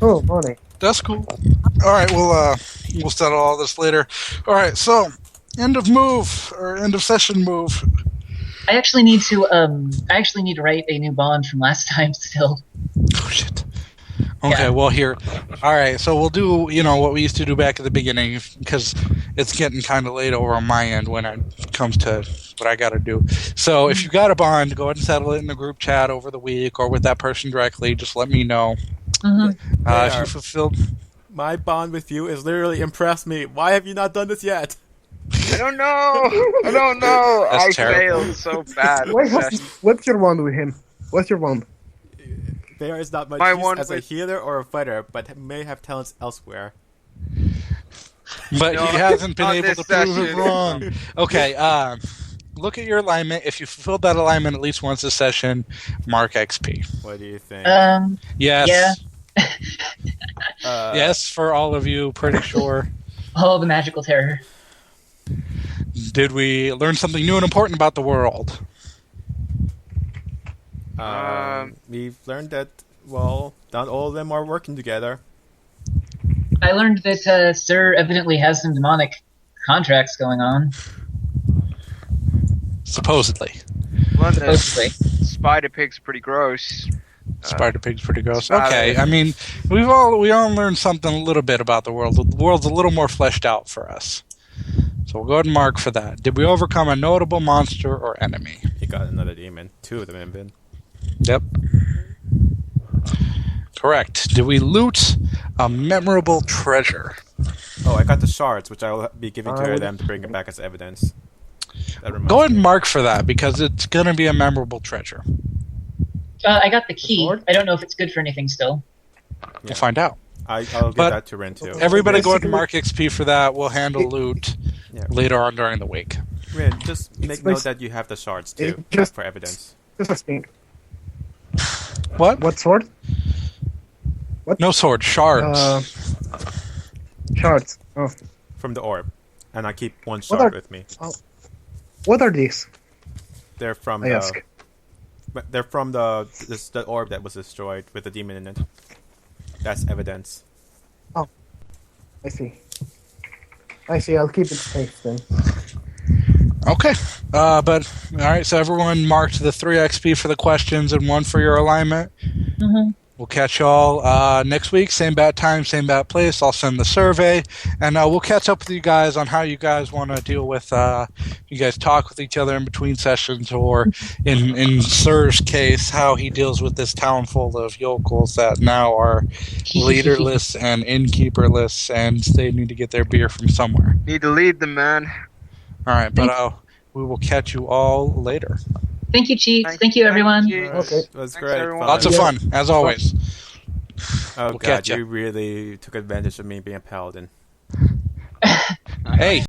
Oh, money. That's cool. All right, we'll settle all this later. All right, so end of session move. I actually need to write a new bond from last time still. Oh shit. Okay, Yeah. well here. All right, so we'll do what we used to do back at the beginning because it's getting kind of late over on my end when it comes to what I got to do. So if you got a bond, go ahead and settle it in the group chat over the week or with that person directly. Just let me know. Mm-hmm. If you fulfilled. My bond with you has literally impressed me. Why have you not done this yet? I don't know. That's I terrible. failed so bad. What's your bond with him? What's your bond? There is not much My use one as a with- healer or a fighter, but may have talents elsewhere. But No, he hasn't been not able this to prove it session. wrong. Okay, look at your alignment. If you fulfilled that alignment at least once a session, mark XP. What do you think? Yes. Yeah. Yes, for all of you, pretty sure. Oh, the magical terror. Did we learn something new and important about the world? We've learned that, well, not all of them are working together. I learned that Sir evidently has some demonic contracts going on. Supposedly. London Supposedly. spider pig's pretty gross. Spider Pig's pretty gross. Spider- Okay, I mean, we all learned something a little bit about the world. The world's a little more fleshed out for us. So we'll go ahead and mark for that. Did we overcome a notable monster or enemy? You got another demon. 2 of them have been. Yep. Correct. Did we loot a memorable treasure? Oh, I got the shards, which I will be giving to would- them to bring it back as evidence. That reminds Go ahead and me. mark for that because it's going to be a memorable treasure. I got the key. Sword? I don't know if it's good for anything still. We'll find out. I'll give But- that to Rin too. Everybody go ahead and Basically- mark XP for that. We'll handle loot Yeah. later on during the week. Rin, just make note basi- that you have the shards too, It just- for evidence. Just a thing. What? What sword? No sword. Shards. Shards. Oh. From the orb. And I keep one What shard are- with me. What are these? They're from I the ask. they're from the orb that was destroyed with the demon in it. That's evidence. I see. I'll keep it safe then. Okay. But all right. So everyone marked the 3 XP for the questions and 1 for your alignment. Mm-hmm. We'll catch y'all next week. Same bad time, same bad place. I'll send the survey, and we'll catch up with you guys on how you guys want to deal with. You guys talk with each other in between sessions, or in Sir's case, how he deals with this town full of yokels that now are leaderless and innkeeperless, and they need to get their beer from somewhere. Need to lead them, man. All right, but we will catch you all later. Thank you, Cheats. Thank you, everyone. Cheats. Okay. It was Thanks, great. everyone. Lots of Yeah. fun, as always. Oh We'll god, catch ya. you really took advantage of me being a paladin. Hey.